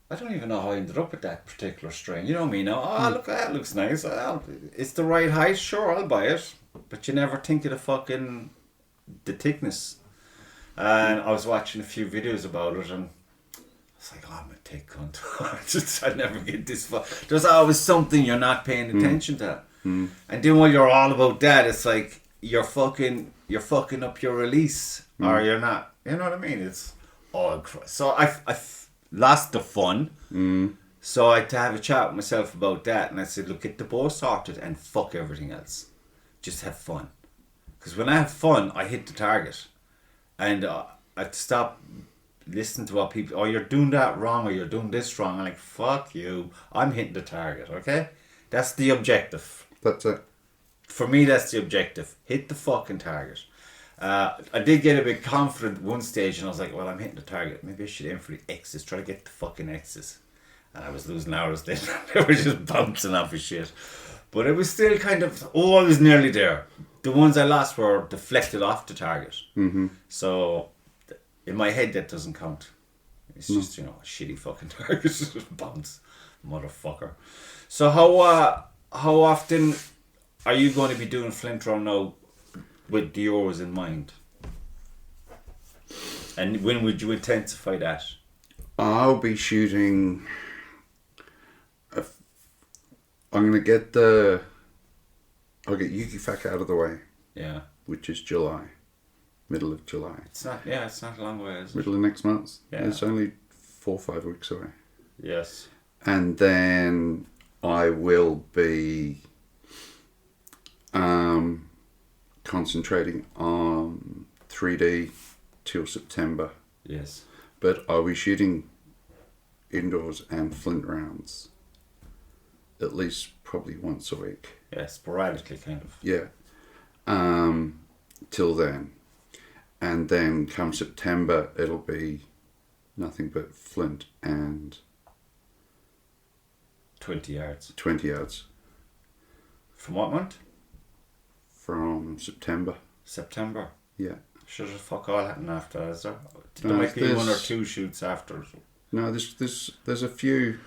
I don't even know how I ended up with that particular string. You know me now. Oh, look, that looks nice. It's the right height. Sure, I'll buy it. But you never think of the thickness. And I was watching a few videos about it, and I was like, oh, I'm a thick cunt. I'd never get this far. There's always something you're not paying attention to. And then while you're all about that, it's like you're fucking up your release, or you're not. You know what I mean? It's all so I lost the fun. So I had to have a chat with myself about that, and I said, look, get the bow sorted and fuck everything else. Just have fun. Because when I have fun, I hit the target. And I have to stop listening to what people, you're doing that wrong, or you're doing this wrong. I'm like, fuck you. I'm hitting the target, okay? That's the objective. That's it. For me, that's the objective. Hit the fucking target. I did get a bit confident at one stage, and I was like, well, I'm hitting the target. Maybe I should aim for the X's. Try to get the fucking X's. And I was losing hours then. They were just bouncing off of shit. But it was still kind of, I was nearly there. The ones I lost were deflected off the target. So in my head, that doesn't count. It's just, a shitty fucking target. Just bounce. Motherfucker. So how often are you going to be doing flint round now with the Euros in mind? And when would you intensify that? I'll be shooting. I'm going to get I'll get Yukifak out of the way. Yeah. Which is July. Middle of July. It's not a long way, is it? Middle of next month. Yeah. It's only 4 or 5 weeks away. Yes. And then I will be concentrating on 3D till September. Yes. But I'll be shooting indoors and flint rounds at least probably once a week. Yeah, sporadically kind of. Yeah. Till then. And then come September, it'll be nothing but flint and 20 yards. 20 yards. From what month? From September. September. Yeah. Should have fuck all happen after that, is there? There might be 1 or 2 shoots after. No, there's a few.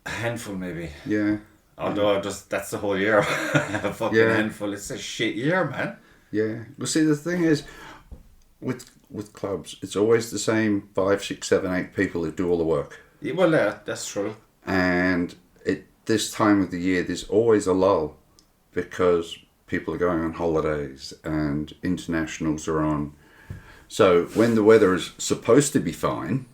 A handful maybe. Yeah. Although that's the whole year. A fucking handful. It's a shit year, man. Yeah. Well, see, the thing is, with clubs, it's always the same 5, 6, 7, 8 people who do all the work. Yeah, well, that's true. And this time of the year, there's always a lull because people are going on holidays and internationals are on. So when the weather is supposed to be fine,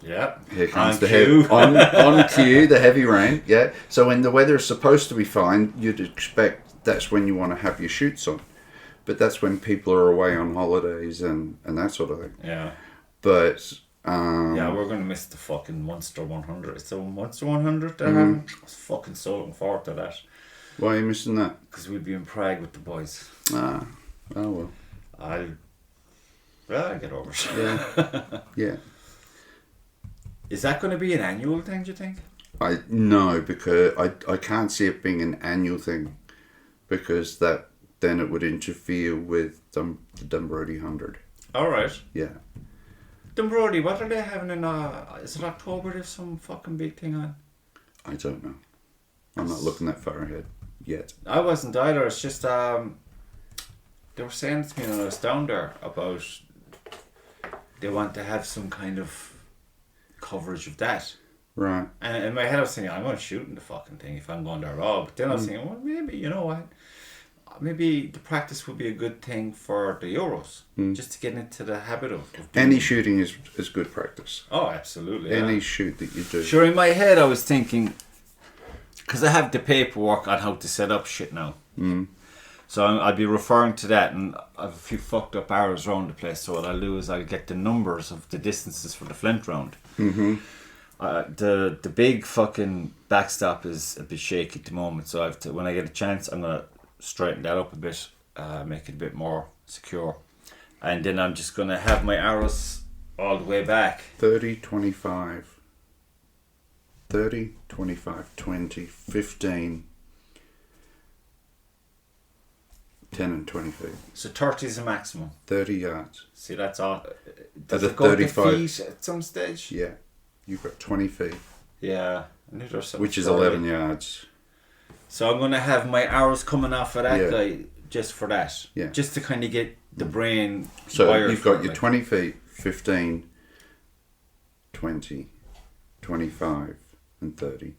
yeah, here comes on cue, the heavy rain. Yeah. So when the weather is supposed to be fine, you'd expect that's when you want to have your shoots on. But that's when people are away on holidays and that sort of thing. Yeah. But yeah, we're gonna miss the fucking Monster 100. It's the Monster 100 they're having. I was fucking so looking forward to that. Why are you missing that? Because we'll be in Prague with the boys. Oh well. I'll get over it. Yeah. Yeah. Is that going to be an annual thing, do you think? No, because I can't see it being an annual thing, because then it would interfere with the Dunbrody 100. All right. Yeah. Dunbrody, what are they having in? Is it October? There's some fucking big thing on. I don't know. I'm not looking that far ahead yet. I wasn't either. It's just they were saying to me when I was down there about they want to have some kind of coverage of that. Right. And in my head I was thinking, I'm going to shoot in the fucking thing if I'm going there at all. But then I was thinking, well, maybe, you know what? Maybe the practice would be a good thing for the Euros. Just to get into the habit of any shooting is good practice. Oh, absolutely. Any shoot that you do. Sure, in my head I was thinking, because I have the paperwork on how to set up shit now. So I'll be referring to that, and I have a few fucked up arrows around the place. So what I'll do is I'll get the numbers of the distances for the flint round. The big fucking backstop is a bit shaky at the moment, so when I get a chance, I'm gonna straighten that up a bit, make it a bit more secure, and then I'm just gonna have my arrows all the way back. 30, 25, 30, 25, 20, 15. 10 and 20 feet. So 30 is the maximum. 30 yards. See, that's all. Does it go 35 to feet at some stage? Yeah. You've got 20 feet. Yeah. Which is 11 yards. So I'm going to have my arrows coming off of that guy just for that. Yeah. Just to kind of get the brain so wired. So you've got your 20 feet, 15, 20, 25 and 30.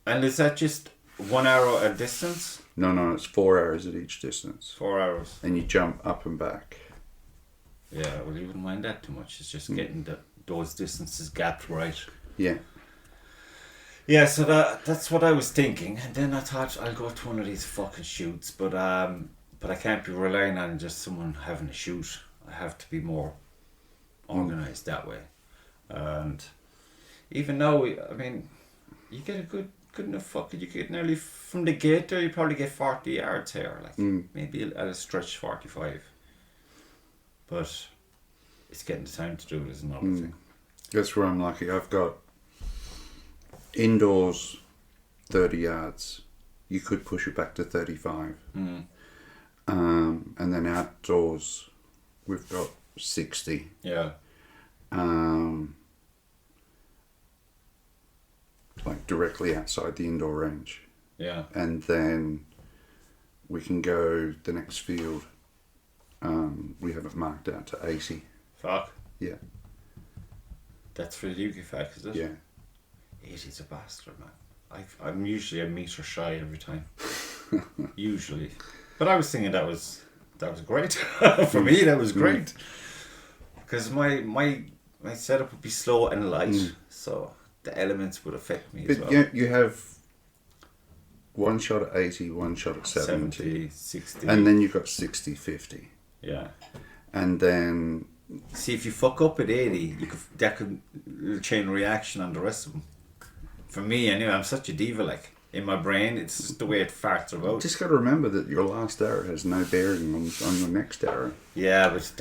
And is that just 1 hour a distance? No, it's 4 hours at each distance. 4 hours. And you jump up and back. Yeah, well, you wouldn't mind that too much. It's just getting those distances gapped right. Yeah. Yeah, so that's what I was thinking. And then I thought I'll go to one of these fucking shoots, but I can't be relying on just someone having a shoot. I have to be more organised that way. And even now, I mean, you get a good enough fucking, you get nearly from the gate there, you probably get 40 yards here, like maybe at a stretch 45. But it's getting the time to do it is another thing. That's where I'm lucky. I've got indoors 30 yards. You could push it back to 35. And then outdoors we've got 60. Yeah. Like directly outside the indoor range. Yeah. And then we can go the next field. We have it marked out to 80. Fuck. Yeah. That's for the UK fact, is it? Yeah. 80's a bastard, man. I'm usually a metre shy every time. Usually. But I was thinking that was great. For me, that was great. Because my setup would be slow and light, so the elements would affect me as well. But you have one shot at 80, one shot at 70, 60. and then you've got 60, 50. Yeah. And then... See, if you fuck up at 80, that could chain reaction on the rest of them. For me, anyway, I'm such a diva, like, in my brain, it's just the way it farts about. Just got to remember that your last arrow has no bearing on your next arrow. Yeah, but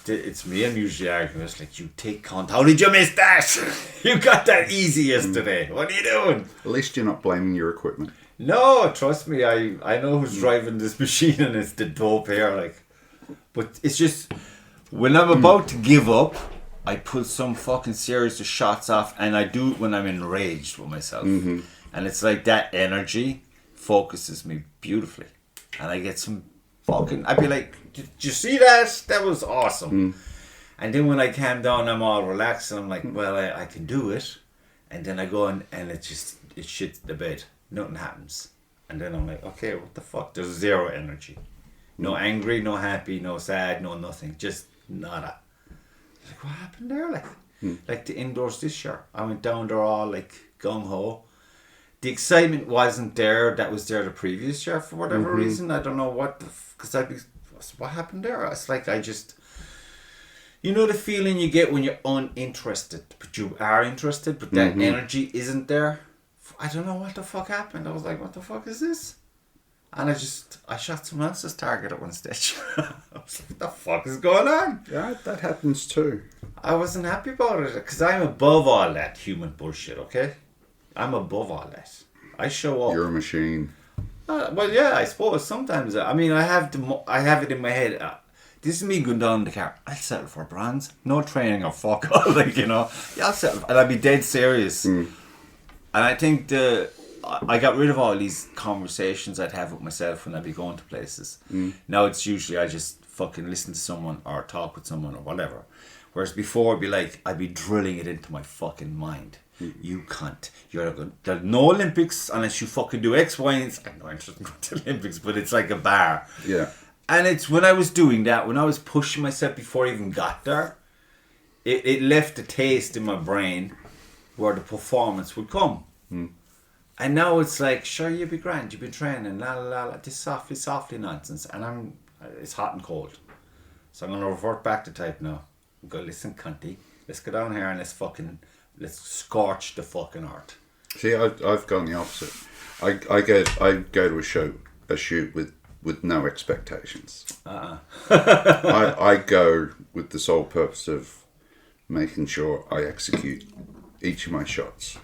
it's me I'm usually arguing. It's like, you take cunt, how did you miss that? You got that easy yesterday. What are you doing? At least you're not blaming your equipment. No, trust me, I know who's driving this machine and it's the dope here, like. But it's just, when I'm about to give up, I pull some fucking series of shots off, and I do it when I'm enraged with myself. And it's like that energy focuses me beautifully. And I get some fucking, I'd be like, did you see that? That was awesome. And then when I calm down, I'm all relaxed, and I'm like, well, I can do it. And then I go and it shits the bed. Nothing happens. And then I'm like, okay, what the fuck? There's zero energy. No angry, no happy, no sad, no nothing. Just nada. Like, what happened there? Like the indoors this year. I went down there all like gung-ho. The excitement wasn't there that was there the previous year for whatever reason. I don't know what, what happened there? It's like you know the feeling you get when you're uninterested, but you are interested, but that energy isn't there? I don't know what the fuck happened. I was like, what the fuck is this? And I shot someone else's target at one stage. I was like, what the fuck is going on? Yeah, that happens too. I wasn't happy about it because I'm above all that human bullshit, okay? I'm above all that. I show up. You're a machine. Well, yeah, I suppose sometimes. I mean, I have it in my head. This is me going down the car. I'll settle for bronze. No training or fuck all, like, you know. Yeah, I'll settle. And I'll be dead serious. And I think I got rid of all these conversations I'd have with myself when I'd be going to places. Now it's usually I just fucking listen to someone or talk with someone or whatever. Whereas before I'd be drilling it into my fucking mind. You cunt. There's no Olympics unless you fucking do X, Y, and Z. I'm not interested in going to the Olympics, but it's like a bar. Yeah. And it's when I was doing that, when I was pushing myself before I even got there, it left a taste in my brain where the performance would come. And now it's like, sure, you'll be grand, you've been training, la la la, this softly nonsense. And it's hot and cold. So I'm going to revert back to type now. Go, listen, cunty, let's go down here and let's scorch the fucking earth. See, I've gone the opposite. I go to a shoot with no expectations. I go with the sole purpose of making sure I execute each of my shots.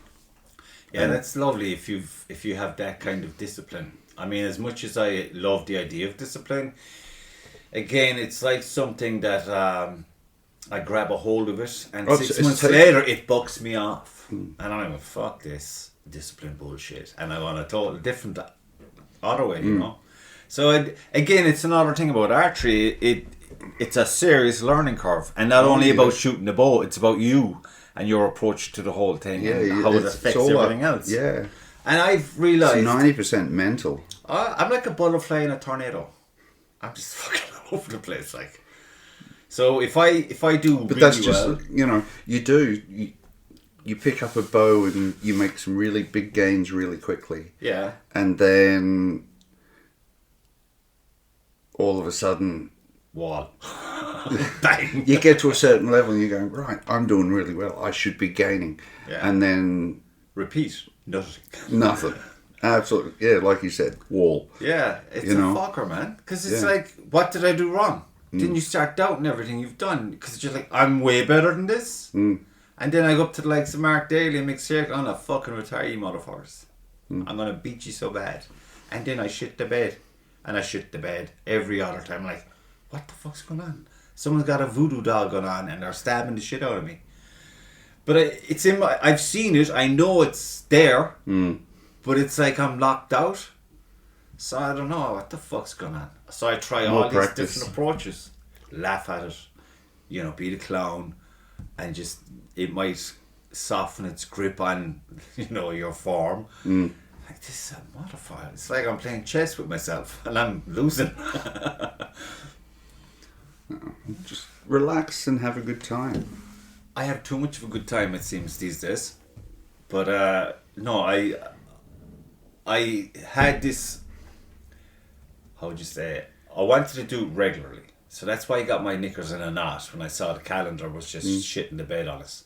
Yeah, that's lovely if you have that kind of discipline. I mean, as much as I love the idea of discipline, again, it's like something that I grab a hold of it, and 6 months later it bucks me off, and I'm like, fuck this discipline bullshit, and I want a total different other way, you know. So again, it's another thing about archery. It's a serious learning curve, and not only about shooting the bow, it's about you and your approach to the whole thing, and how it affects everything else. Yeah. And I've It's realised 90% mental. I'm like a butterfly in a tornado. I'm just fucking all over the place, like. So if I do But really that's just, well, you pick up a bow and you make some really big gains really quickly. yeah, And then all of a sudden wall, bang. you get to a certain level and you're going, right, I'm doing really well. I should be gaining. Yeah. And then Repeat, nothing. nothing. Absolutely. Yeah, like you said, wall. Yeah, it's You know? fucker, man. Because it's Yeah. like, what did I do wrong? Then you start doubting everything you've done. Because it's just like, I'm way better than this. And then I go up to the likes of Mark Daly and Mick Circle. I'm gonna fucking retire you motherfuckers. I'm gonna beat you so bad. And then I shit the bed. And I shit the bed every other time. Like, what the fuck's going on? Someone's got a voodoo doll going on and they're stabbing the shit out of me. But it's in my... I've seen it. I know it's there. But it's like I'm locked out. So I don't know what the fuck's going on. So I try More all practice. these different approaches. Laugh at it. Be the clown. And just... It might soften its grip on, your form. Like, this is a modifier. It's like I'm playing chess with myself. And I'm losing. Just relax and have a good time. I have too much of a good time, it seems, these days. But, no, I had this, how would you say it? I wanted to do it regularly. So that's why I got my knickers in a knot when I saw the calendar was just shitting the bed on us.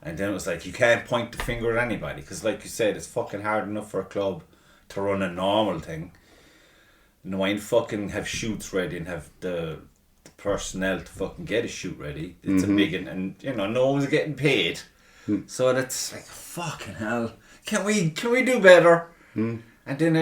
And then it was like, you can't point the finger at anybody. Because like you said, it's fucking hard enough for a club to run a normal thing. No, I fucking have shoots ready and have the personnel to fucking get a shoot ready. It's a big and no one's getting paid. So that's like, fucking hell. Can we do better? And then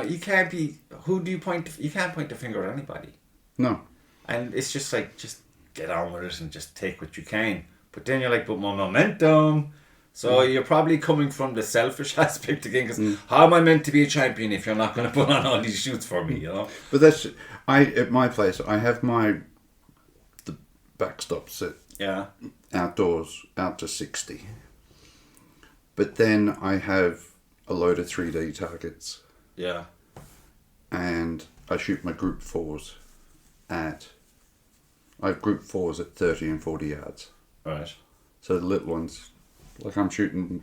you can't be. Who do you point? You can't point the finger at anybody. No. And it's just like, just get on with it and just take what you can. But then you're like, but my momentum. So you're probably coming from the selfish aspect again. Because how am I meant to be a champion if you're not going to put on all these shoots for me? But that's at my place. I have the backstops at outdoors out to 60. But then I have a load of 3D targets. Yeah. And I shoot my group fours I have group fours at 30 and 40 yards. Right. So the little ones, like I'm shooting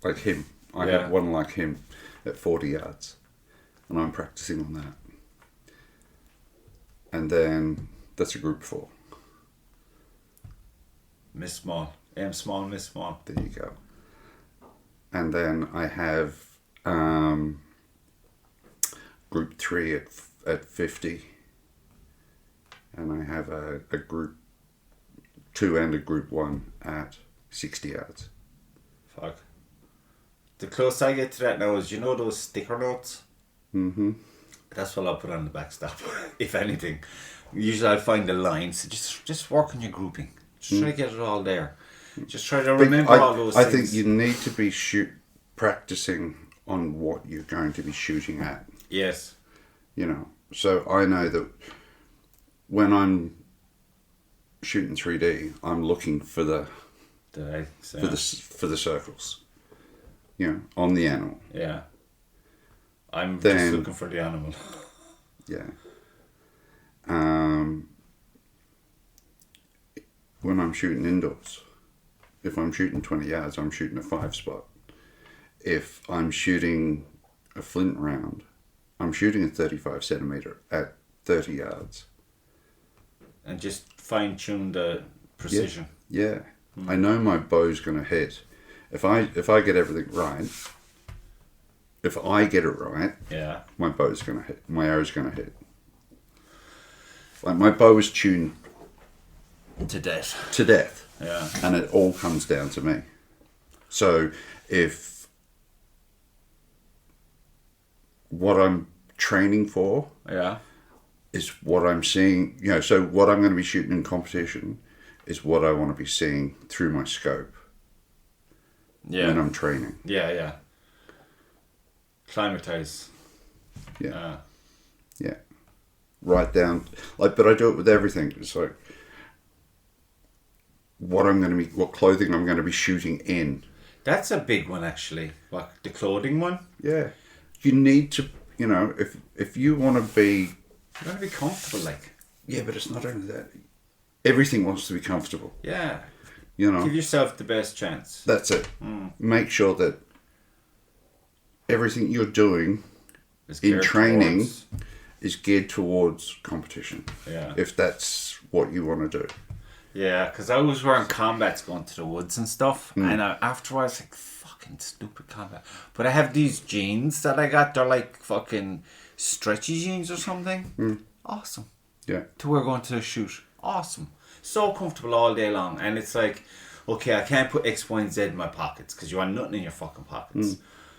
like him. I Yeah. have one like him at 40 yards. And I'm practicing on that. And then that's a group four. Miss small. Aim small, miss small. There you go. And then I have group 3 at 50. And I have a group 2 and a group 1 at 60 yards. Fuck. The closer I get to that now is, those sticker notes? Mm-hmm. That's what I'll put on the backstop, if anything. Usually I'll find the lines. Just work on your grouping. Just try to get it all there. Just try to remember all those I things. think you need to be practicing on what you're going to be shooting at. Yes. So I know that when I'm shooting 3D, I'm looking for the circles. On the animal. Yeah. I'm just looking for the animal. Yeah. When I'm shooting indoors, if I'm shooting 20 yards, I'm shooting a 5 spot. If I'm shooting a flint round, I'm shooting a 35 centimeter at 30 yards. And just fine tune the precision. Yeah. I know my bow's going to hit. If I get everything right, if I get it right, Yeah. my bow's going to hit. My arrow's going to hit. Like my bow is tuned To death. to death. Yeah. And it all comes down to me. So if what I'm training for Yeah. is what I'm seeing, so what I'm going to be shooting in competition is what I want to be seeing through my scope when I'm training. Yeah. Climatize. Yeah. Yeah. Right down, but I do it with everything. It's like what clothing I'm going to be shooting in. That's a big one, actually. What, the clothing one? Yeah. You need to, if you want to be... You want to be comfortable, like. Yeah, but it's not only that. Everything wants to be comfortable. Yeah. Give yourself the best chance. That's it. Make sure that everything you're doing in training is geared towards competition. Yeah. If that's what you want to do. Yeah, because I was wearing combats going to the woods and stuff, and afterwards, like, fucking stupid combat. But I have these jeans that I got. They're like fucking stretchy jeans or something. Awesome. Yeah. To wear going to a shoot. Awesome. So comfortable all day long. And it's like, okay, I can't put X, Y, and Z in my pockets because you want nothing in your fucking pockets.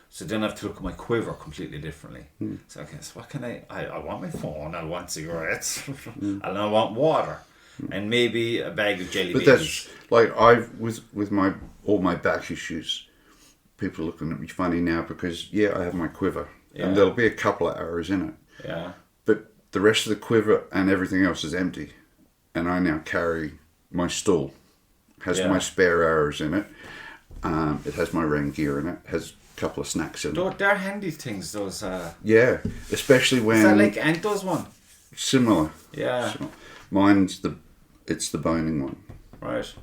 So then I have to look at my quiver completely differently. So okay, so what can I want my phone, I want cigarettes, and I want water. And maybe a bag of jelly but babies. That's like with my all my back issues, people are looking at me funny now because I have my quiver and there'll be a couple of arrows in it. Yeah. But the rest of the quiver and everything else is empty, and I now carry my stool. Has my spare arrows in it. It has my rain gear in it. Has a couple of snacks in it. They're handy things. Those. Yeah, especially when. Is that like Anto's one? Similar. Yeah. So, mine's it's the boning one. Right.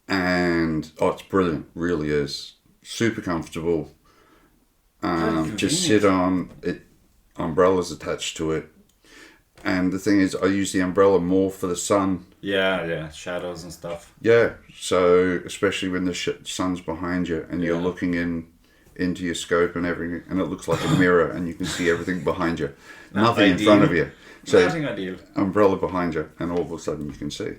And it's brilliant. Really is super comfortable. Just sit on it. Umbrellas attached to it. And the thing is, I use the umbrella more for the sun. Yeah, shadows and stuff. Yeah, so especially when the sun's behind you and you're looking into your scope and everything, and it looks like a mirror, and you can see everything behind you, nothing in front of you. So nothing ideal. Umbrella behind you, and all of a sudden you can see.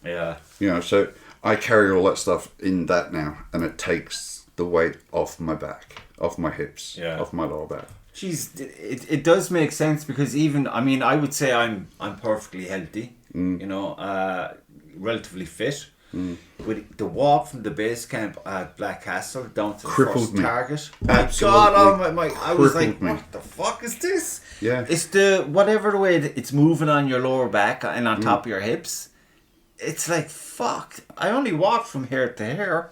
Yeah. So I carry all that stuff in that now, and it takes the weight off my back, off my hips, off my lower back. Jeez, it does make sense because I would say I'm perfectly healthy, relatively fit. But the walk from the base camp at Black Castle down to the first target, my God, I was like, what the fuck is this? Yeah, it's whatever the way it's moving on your lower back and on top of your hips. It's like, fuck, I only walked from here to here.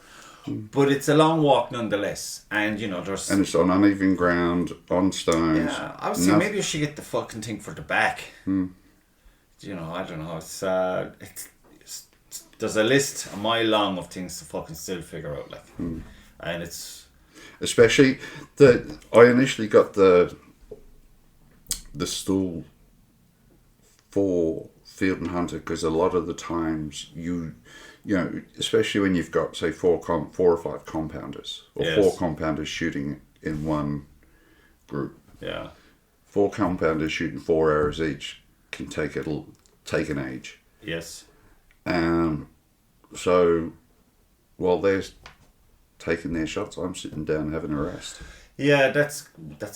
But it's a long walk nonetheless, and there's... And it's on uneven ground, on stones. Yeah, I was saying maybe I should get the fucking thing for the back. I don't know, there's a list a mile long of things to fucking still figure out, like. And it's... Especially, I initially got the stool for Field and Hunter, because a lot of the times especially when you've got, say, 4 or 5 compounders, or 4 compounders shooting in one group. Yeah. 4 compounders shooting 4 arrows each can take an age. Yes. So while they're taking their shots, I'm sitting down having a rest. Yeah, that's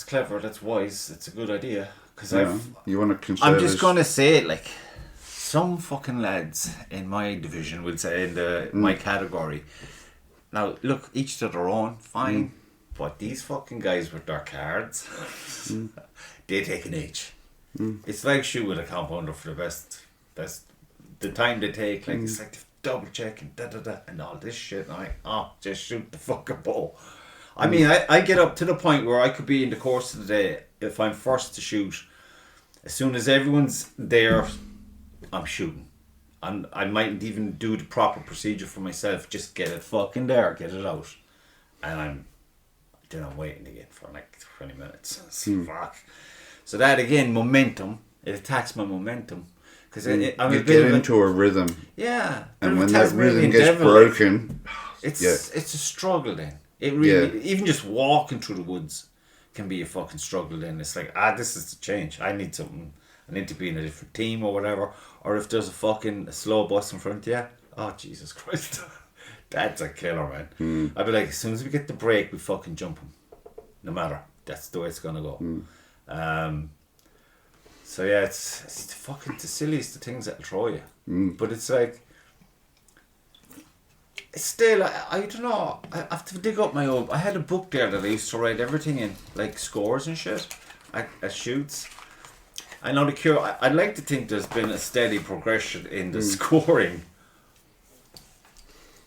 clever. That's wise. It's a good idea. Because you want to conserve. I'm just gonna say it, like, some fucking lads in my division will say in my category. Now, look, each to their own, fine. But these fucking guys with their cards, they take an age. It's like shooting a compounder for the best. The time they take, like, it's like double checking, and all this shit. And just shoot the fucking bow. I mean, I get up to the point where I could be in the course of the day, if I'm first to shoot, as soon as everyone's there, I'm shooting. And I mightn't even do the proper procedure for myself, just get it fucking there, get it out. And then I'm waiting again for like 20 minutes. Fuck. So that again, momentum, it attacks my momentum. Because you get into a rhythm. Yeah. And when that rhythm gets broken, it's a struggle then. It really, even just walking through the woods can be a fucking struggle then. It's like, this is the change. I need something. I need to be in a different team or whatever. Or if there's a slow bus in front of you, oh, Jesus Christ. That's a killer, man. I'd be like, as soon as we get the break, we fucking jump him. No matter. That's the way it's going to go. So yeah, it's fucking the silliest of things that'll throw you. But it's like, it's still, I don't know, I have to dig up my old, I had a book there that I used to write everything in, like scores and shit, at shoots. I know I'd like to think there's been a steady progression in the scoring,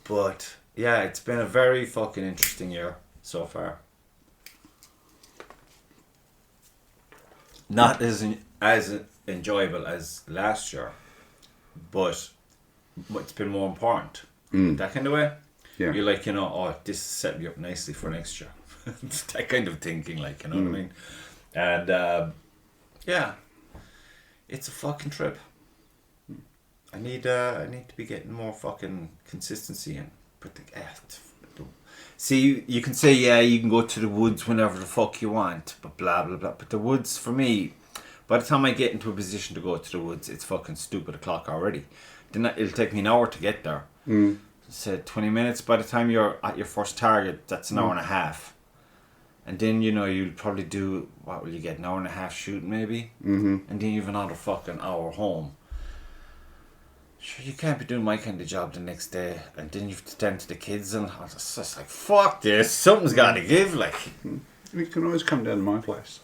but yeah, it's been a very fucking interesting year so far. Not as enjoyable as last year, but it's been more important. That kind of way. Yeah. You're like, oh, this set me up nicely for next year. It's that kind of thinking, like, you know what I mean? And yeah, it's a fucking trip. I need to be getting more fucking consistency in. But see, you can say, yeah, you can go to the woods whenever the fuck you want, but blah blah blah. But the woods, for me, by the time I get into a position to go to the woods, it's fucking stupid o'clock already. Then it'll take me an hour to get there. Said 20 minutes. By the time you're at your first target, that's an hour and a half. And then, you'll probably do, what will you get, an hour and a half shooting maybe? And then you have another fucking hour home. Sure, you can't be doing my kind of job the next day. And then you have to tend to the kids, and it's just like, fuck this, something's got to give, like. You can always come down to my place.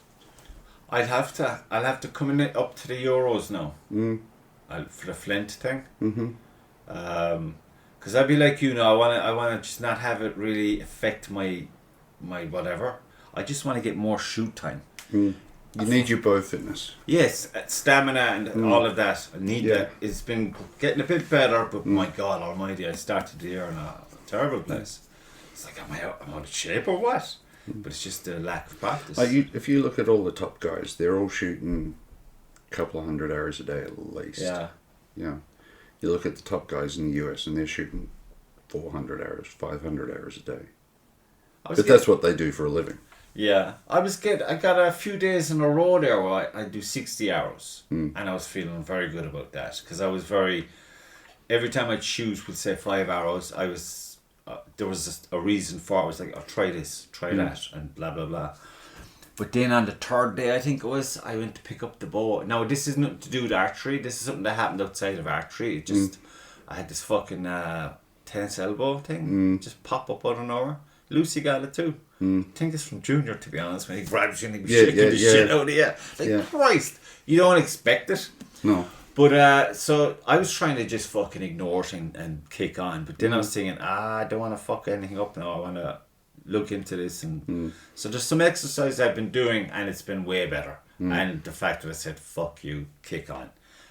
I'll have to come in up to the Euros now. For the Flint thing. Because I'd be like I want to just not have it really affect my whatever. I just want to get more shoot time. You need your bow fitness. Yes, stamina and all of that. I need that. It's been getting a bit better, but my God Almighty, I started the year in a terrible place. It's like, am I out of shape or what? But it's just a lack of practice. If you look at all the top guys, they're all shooting a couple of 100 hours a day at least. Yeah. Yeah. You look at the top guys in the US and they're shooting 400 hours, 500 hours a day. But that's what they do for a living. Yeah. I got a few days in a row there where I do 60 hours. And I was feeling very good about that. Because I was every time I'd shoot with, say, 5 hours, I was, there was a reason for it. I was like, I'll try this, try that, and blah, blah, blah. But then on the third day, I think it was, I went to pick up the bow. Now, this is nothing to do with archery. This is something that happened outside of archery. It just, I had this fucking tennis elbow thing just pop up out of nowhere. Lucy got it too. I think it's from Junior, to be honest. When he grabs you and he was shaking the shit out of you. Like, Christ, you don't expect it. No. But, so I was trying to just fucking ignore it and kick on. But then I was thinking, I don't want to fuck anything up now. I want to look into this. And so there's some exercise I've been doing and it's been way better. And the fact that I said, fuck you, kick on.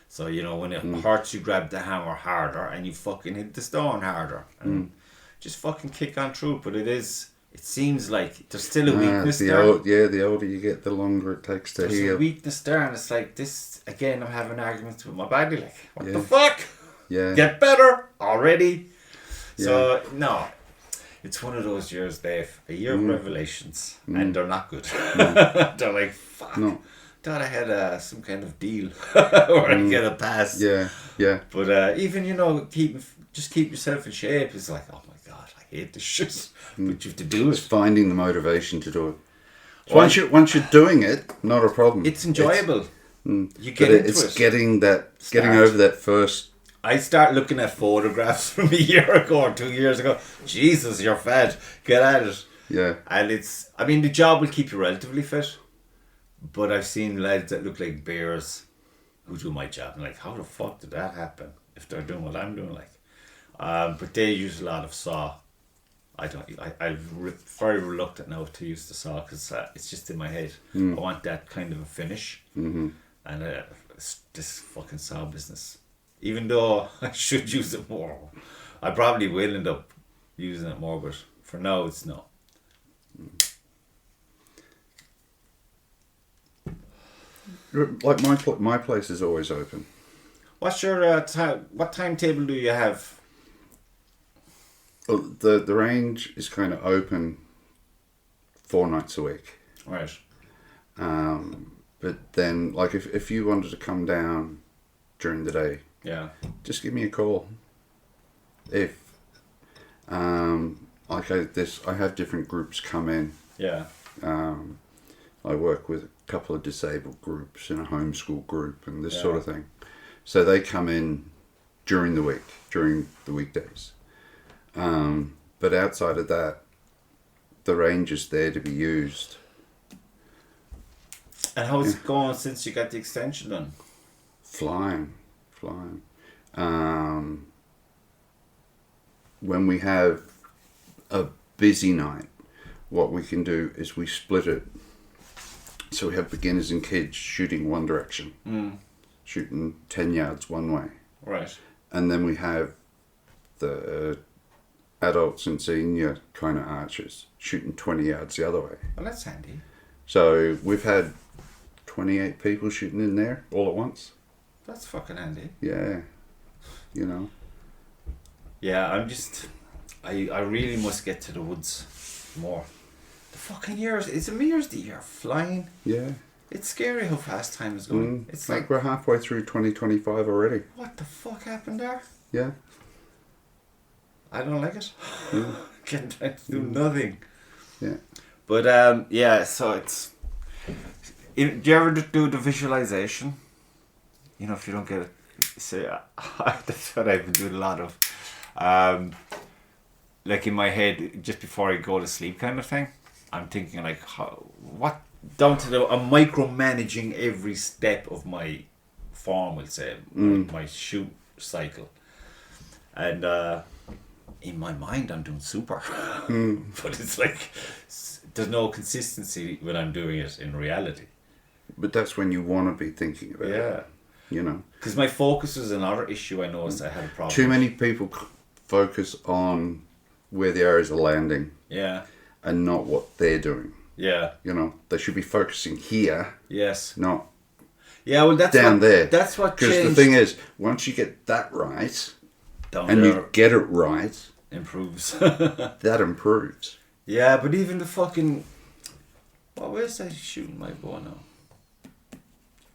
So, when it hurts, you grab the hammer harder and you fucking hit the stone harder. And just fucking kick on through. But it seems like there's still a weakness there. The older you get, the longer it takes to heal. There's a weakness there, and it's like this, again, I'm having arguments with my body, like, what the fuck? Yeah. Get better already. So, no, it's one of those years, Dave, a year of revelations, and they're not good. They're like, fuck. No. Thought I had some kind of deal where I get a pass. Yeah, yeah. But even, keep yourself in shape is like, oh my God, I hate this shit. But you have to do it. It's finding the motivation to do it. Once you're doing it, not a problem. It's enjoyable. You get into it's it. Getting over that first. I start looking at photographs from a year ago or 2 years ago. Jesus, you're fat. Get at it. Yeah. And the job will keep you relatively fit. But I've seen lads that look like bears who do my job. And like, how the fuck did that happen? If they're doing what I'm doing, like. But they use a lot of saw. I'm very reluctant now to use the saw because it's just in my head. I want that kind of a finish. And this fucking saw business. Even though I should use it more. I probably will end up using it more, but for now it's not. Like my place is always open. What's your what timetable do you have? Well, the range is kind of open 4 nights a week. Right. But then, like, if you wanted to come down during the day, just give me a call. If I have different groups come in. Yeah. I work with a couple of disabled groups in a homeschool group and this sort of thing. So they come in during the week, during the weekdays. But outside of that, the range is there to be used. And how's it going since you got the extension done? Flying. When we have a busy night, what we can do is we split it. So we have beginners and kids shooting one direction, shooting 10 yards one way. Right. And then we have the adults and senior kind of archers shooting 20 yards the other way. Well, that's handy. So we've had 28 people shooting in there all at once. That's fucking handy. Yeah. You know. Yeah, I really must get to the woods more. The fucking years, it's a years the year flying. Yeah. It's scary how fast time is going. It's like we're halfway through 2025 already. What the fuck happened there? Yeah. I don't like it. Getting time to do nothing. Yeah. But yeah, so it's. Do you ever do the visualization? You know, if you don't get it, say that's what I've been doing a lot of. Like in my head, just before I go to sleep, kind of thing. I'm thinking like, what down to I'm micromanaging every step of my form. We'll say my shoot cycle, and in my mind, I'm doing super, but it's like there's no consistency when I'm doing it in reality. But that's when you want to be thinking about it. You know, because my focus is another issue. I noticed I had a problem. Too many people focus on where the arrows are landing. Yeah. And not what they're doing. Yeah. You know, they should be focusing here. Yes. Not. Yeah, well, that's down there. That's what changed. Because the thing is, once you get that right, down and there you get it right, improves. that improves. Yeah, but even the fucking. What was I shooting my bow now?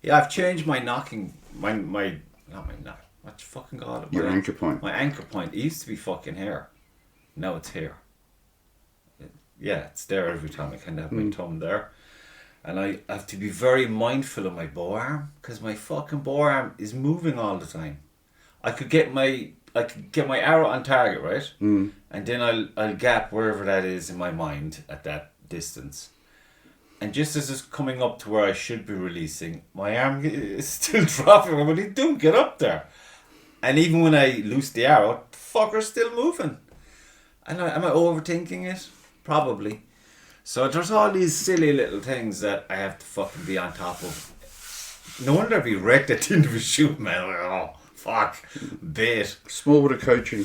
Yeah, I've changed my knocking. My not my knock. What you fucking call it? Your anchor point. My anchor point. It used to be fucking here. Now it's here. Yeah, it's there every time. I kind of have my thumb there. And I have to be very mindful of my bow arm, because my fucking bow arm is moving all the time. I could get my arrow on target, right? And then I'll gap wherever that is in my mind at that distance. And just as it's coming up to where I should be releasing, my arm is still dropping. I'm like, don't get up there. And even when I loose the arrow, the fucker's still moving. And am I overthinking it? Probably. So there's all these silly little things that I have to fucking be on top of. No wonder I'd be wrecked at the end of a shoot, man. Like, oh, fuck. Bait. Small bit of coaching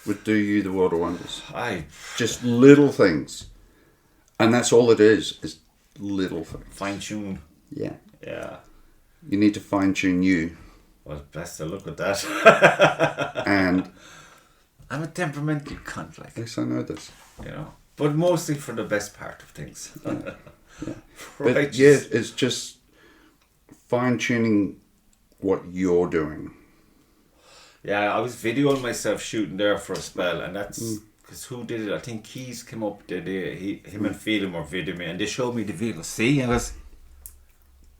would do you the world of wonders. Just little things. And that's all it is little things. Fine tune. Yeah. Yeah. You need to fine tune you. Well, best to look at that. And I'm a temperamental cunt, like. Yes, I know this. You know, but mostly for the best part of things. Yeah. Right. But yeah, it's just fine tuning what you're doing. Yeah, I was videoing myself shooting there for a spell, and that's because who did it? I think Keys came up the day. Him and Phelan were videoing me, and they showed me the video. See, I was,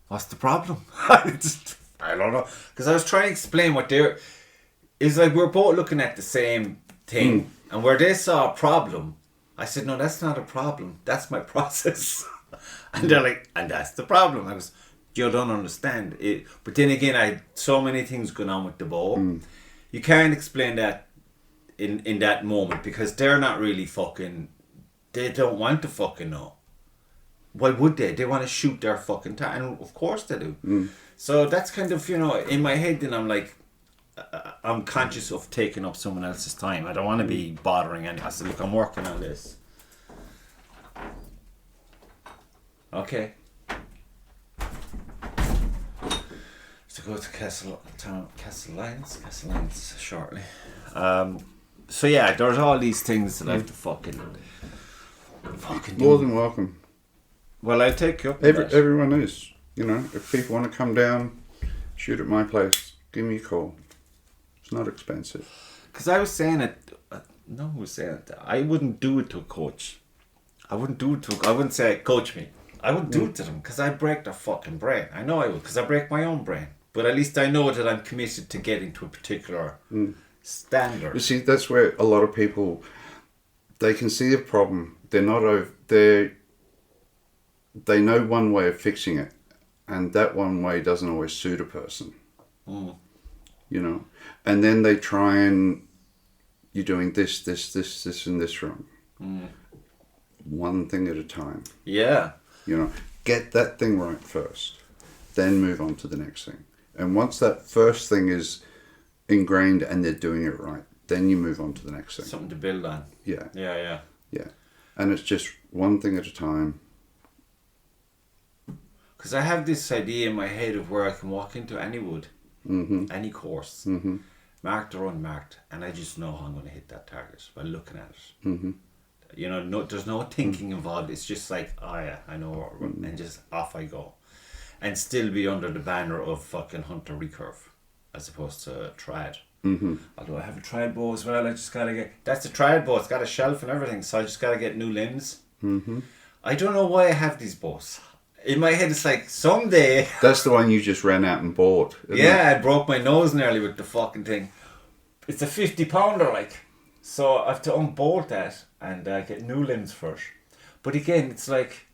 what's the problem? I don't know, because I was trying to explain what they're. It's like we're both looking at the same thing, and where they saw a problem, I said, no, that's not a problem. That's my process. And they're like, and that's the problem. I was, you don't understand it. But then again, I had so many things going on with the bow. You can't explain that in that moment, because they're not really fucking, they don't want to fucking know. Why would they? They want to shoot their fucking time. And of course they do. So that's kind of, you know, in my head, then I'm like, I'm conscious of taking up someone else's time. I don't want to be bothering anyone. I said, look, I'm working on this. Okay. To go to Castle Lyons shortly. So yeah, there's all these things that I have to fucking do. More than welcome. Well, I'll take you up. Everyone is. You know, if people want to come down, shoot at my place, give me a call. It's not expensive. Because I was saying it. No, I was saying it. I wouldn't do it to a coach. I wouldn't say, coach me. I wouldn't do it to them, because I break their fucking brain. I know I would, because I break my own brain. But at least I know that I'm committed to getting to a particular standard. You see, that's where a lot of people, they can see a problem. They're not over. They know one way of fixing it, and that one way doesn't always suit a person. You know, and then they try and you're doing this, and this wrong. One thing at a time. Yeah. You know, get that thing right first, then move on to the next thing. And once that first thing is ingrained and they're doing it right, then you move on to the next thing. Something to build on. Yeah. Yeah. And it's just one thing at a time. Because I have this idea in my head of where I can walk into any wood, any course, marked or unmarked, and I just know how I'm going to hit that target by looking at it. You know, no, there's no thinking involved. It's just like, oh yeah, I know, and just off I go, and still be under the banner of fucking hunter recurve, as opposed to triad. Although I have a triad bow as well, I just gotta get. That's a triad bow. It's got a shelf and everything, so I just gotta get new limbs. I don't know why I have these bows. In my head, it's like someday. That's the one you just ran out and bought. Yeah, I broke my nose nearly with the fucking thing. It's a 50-pounder, like. So I have to unbolt that and get new limbs first. But again, it's like,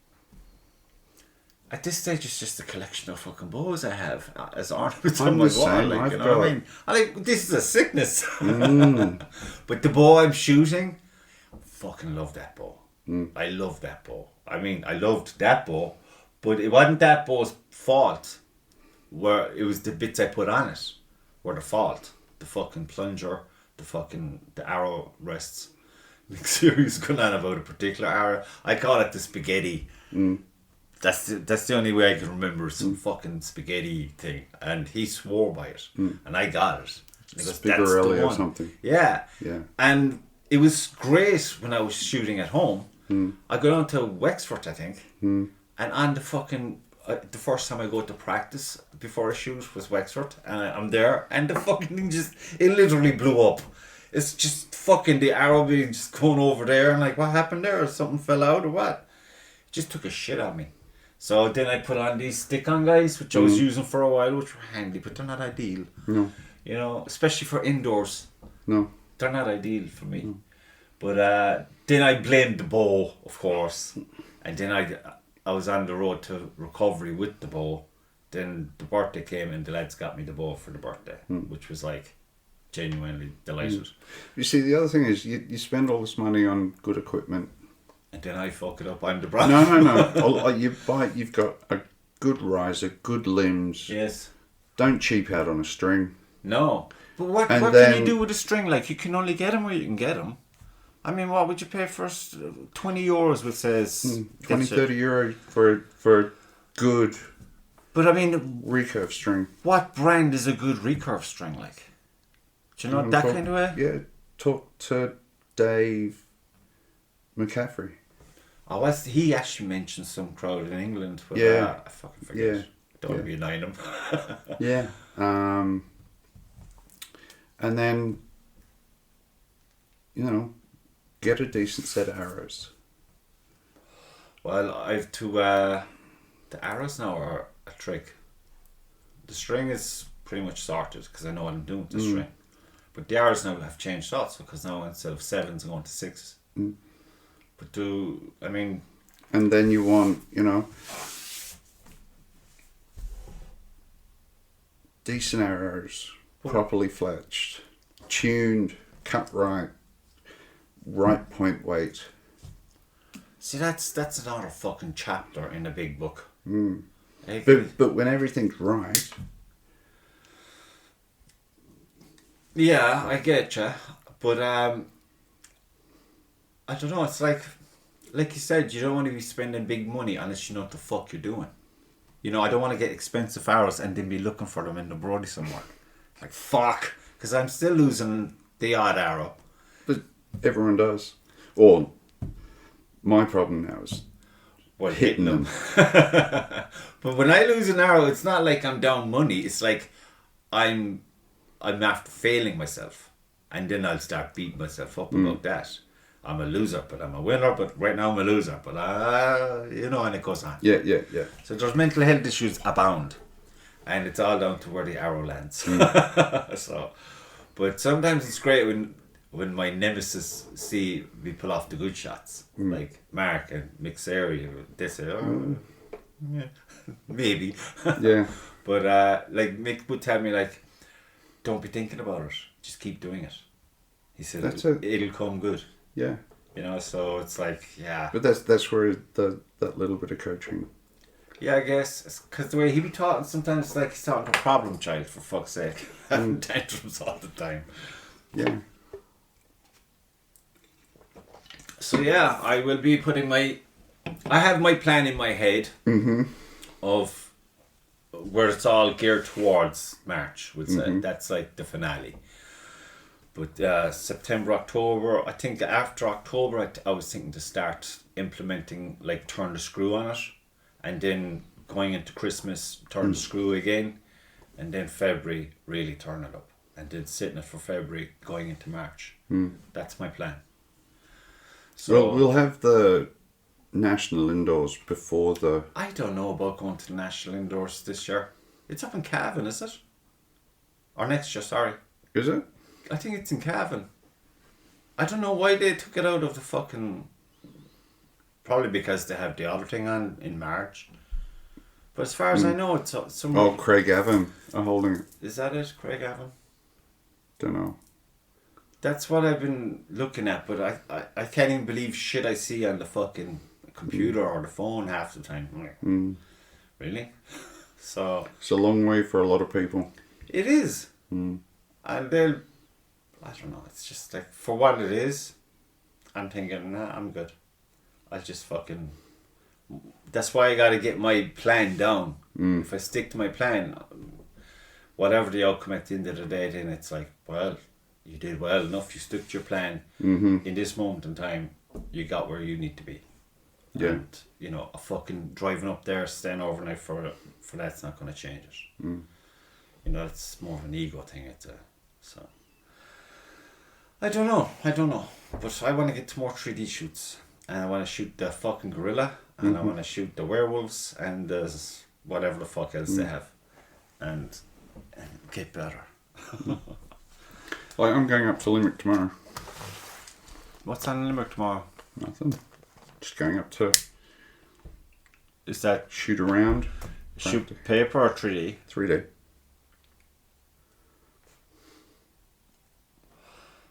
at this stage, it's just a collection of fucking bows I have as ornaments on my wall. Like, you know what I mean? I think this is a sickness. But the bow I'm shooting, fucking love that bow. I love that bow. I mean, I loved that bow, but it wasn't that bow's fault. Where it was the bits I put on it were the fault. The fucking plunger, the arrow rests. Nick Sirius going on about a particular arrow. I call it the spaghetti. That's the only way I can remember some fucking spaghetti thing. And he swore by it. And I got it. Spigarelli or something. Yeah. Yeah. And it was great when I was shooting at home. I got on to Wexford, I think. And on the fucking... the first time I go to practice before I shoot was Wexford, and I'm there, and the fucking thing it literally blew up. It's just fucking the arrow being just going over there, and like, what happened there? Something fell out or what? It just took a shit on me. So then I put on these stick-on guys, which I was using for a while, which were handy, but they're not ideal. No. You know, especially for indoors. No. They're not ideal for me. But then I blamed the bow, of course, and then I was on the road to recovery with the bow. Then the birthday came and the lads got me the bow for the birthday, which was like genuinely delighted. You see, the other thing is you spend all this money on good equipment. And then I fuck it up. I'm the brand. No. You've got a good riser, good limbs. Yes. Don't cheap out on a string. No. But what can you do with a string? Like, you can only get them where you can get them. I mean, what would you pay for 20 euros, which says... 20, 30 euro for good... But I mean... recurve string. What brand is a good recurve string like? Do you know that kind of way? Yeah, talk to Dave McCaffrey. Oh, he actually mentioned some crowd in England. But I fucking forget. Yeah. Don't want to be annoying him. Yeah. And then, you know... get a decent set of arrows. Well, I've the arrows now are a trick. The string is pretty much sorted because I know what I'm doing with the string. But the arrows now have changed shots because now instead of 7s I'm going to 6s. But and then you want, you know, decent arrows, properly fletched, tuned, cut right point weight. See, that's another fucking chapter in a big book. But when everything's right. Yeah, I get you. But I don't know. It's like you said, you don't want to be spending big money unless you know what the fuck you're doing. You know, I don't want to get expensive arrows and then be looking for them in the Brody somewhere. Like, fuck, because I'm still losing the odd arrow. But everyone does. Or my problem now is hitting them. But when I lose an arrow, it's not like I'm down money. It's like I'm after failing myself, and then I'll start beating myself up about that. I'm a loser, but I'm a winner. But right now I'm a loser. But and it goes on. Yeah. So there's mental health issues abound, and it's all down to where the arrow lands. So, but sometimes it's great when my nemesis see me pull off the good shots, like Mark and Mick Seri, they say, yeah, maybe. Yeah. But like Mick would tell me, like, don't be thinking about it, just keep doing it. He said That's it'll come good. Yeah. You know, so it's like, yeah. But that's where that little bit of coaching. Yeah, I guess. Because the way he be talking, sometimes it's like he's talking to a problem child, for fuck's sake. Having tantrums all the time. Yeah. So yeah, I will be putting I have my plan in my head of where it's all geared towards March. That's like the finale. But September, October, I think after October, I was thinking to start implementing, like, turn the screw on it. And then going into Christmas, turn the screw again. And then February, really turn it up. And then sitting it for February, going into March. That's my plan. So Well, we'll have the national indoors before the... I don't know about going to the national indoors this year. It's up in Cavan, is it? Or next year, sorry. Is it? I think it's in Cavan. I don't know why they took it out of the fucking... Probably because they have the other thing on in March. But as far as I know, it's somewhere... Oh, Craig Avon are holding it. Is that it, Craig Avon? Don't know. That's what I've been looking at, but I can't even believe shit I see on the fucking computer or the phone half the time. I'm like, really? So... It's a long way for a lot of people. It is. And they'll... I don't know, it's just like, for what it is, I'm thinking, nah, I'm good. I'll just fucking... That's why I gotta get my plan down. If I stick to my plan, whatever the outcome at the end of the day, then it's like, well, you did well enough, you stuck to your plan. In this moment in time, you got where you need to be. Yeah. And, you know, a fucking driving up there, staying overnight for that's not going to change it. You know, it's more of an ego thing. So... I don't know. But I want to get to more 3D shoots. And I want to shoot the fucking gorilla. And I want to shoot the werewolves. And there's whatever the fuck else they have. And get better. Like, I'm going up to Limerick tomorrow. What's on Limerick tomorrow? Nothing. Just going up to... Is that... Shoot around. Shoot paper or 3D? 3D.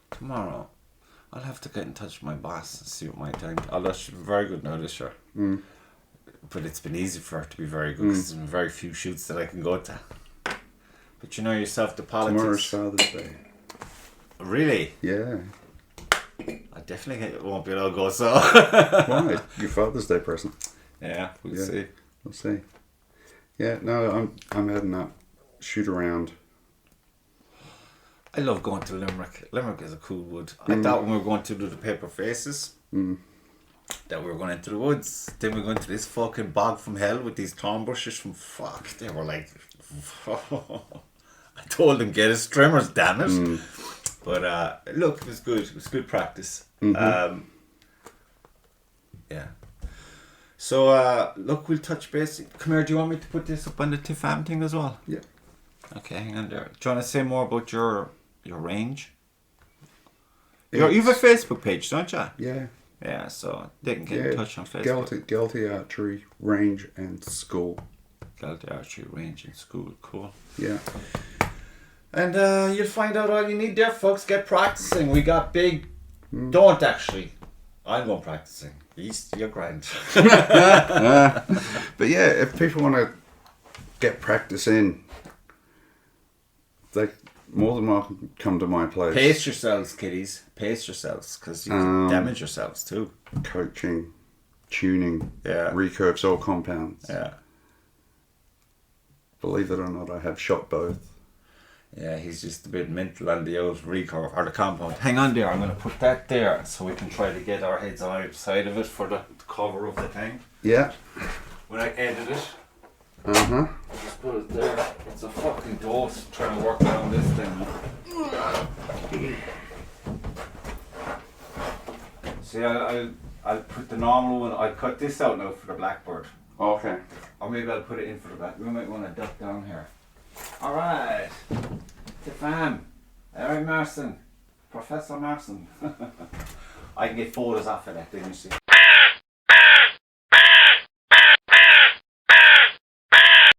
Tomorrow, I'll have to get in touch with my boss and see what my time... Although she's very good now this year. But it's been easy for her to be very good because there's been very few shoots that I can go to. But you know yourself, the politics... Tomorrow's Father's Day. Really? Yeah. I definitely won't be able to go, so... Why? Your Father's Day present. Yeah, we'll see. We'll see. Yeah, no, I'm heading up. Shoot around. I love going to Limerick. Limerick is a cool wood. I thought when we were going to do the paper faces, that we were going into the woods. Then we were going to this fucking bog from hell with these thorn bushes from fuck. They were like... I told them, get us trimmers, damn it. But look, it was good. It was good practice. Yeah. So, look, we'll touch base. Come here, do you want me to put this up on the Tiffam thing as well? Yeah. Okay, hang on there. Do you want to say more about your range? You have a Facebook page, don't you? Yeah. Yeah, so they can get in touch on Facebook. Galty Archery Range and School. Galty Archery Range and School, cool. Yeah. And you'll find out all you need there, folks. Get practicing. We got big... Don't actually. I'm going practicing. You're grand. But yeah, if people want to get practice in, they more than welcome come to my place. Pace yourselves, kiddies. Pace yourselves, because you can damage yourselves too. Coaching, tuning, Yeah. recurves, all compounds. Yeah. Believe it or not, I have shot both. Yeah, he's just a bit mental on the old recurve or the compound. Hang on there, I'm going to put that there so we can try to get our heads on either side of it for the cover of the thing. Yeah. When I edit it, Uh-huh. just put it there. It's a fucking dose trying to work around this thing. See, I'll put the normal one. I'll cut this out now for the Blackbird. Okay. Or maybe I'll put it in for the back. We might want to duck down here. Alright. To fam. Alright, Marson. Professor Marson. I can get photos off of that then, you see.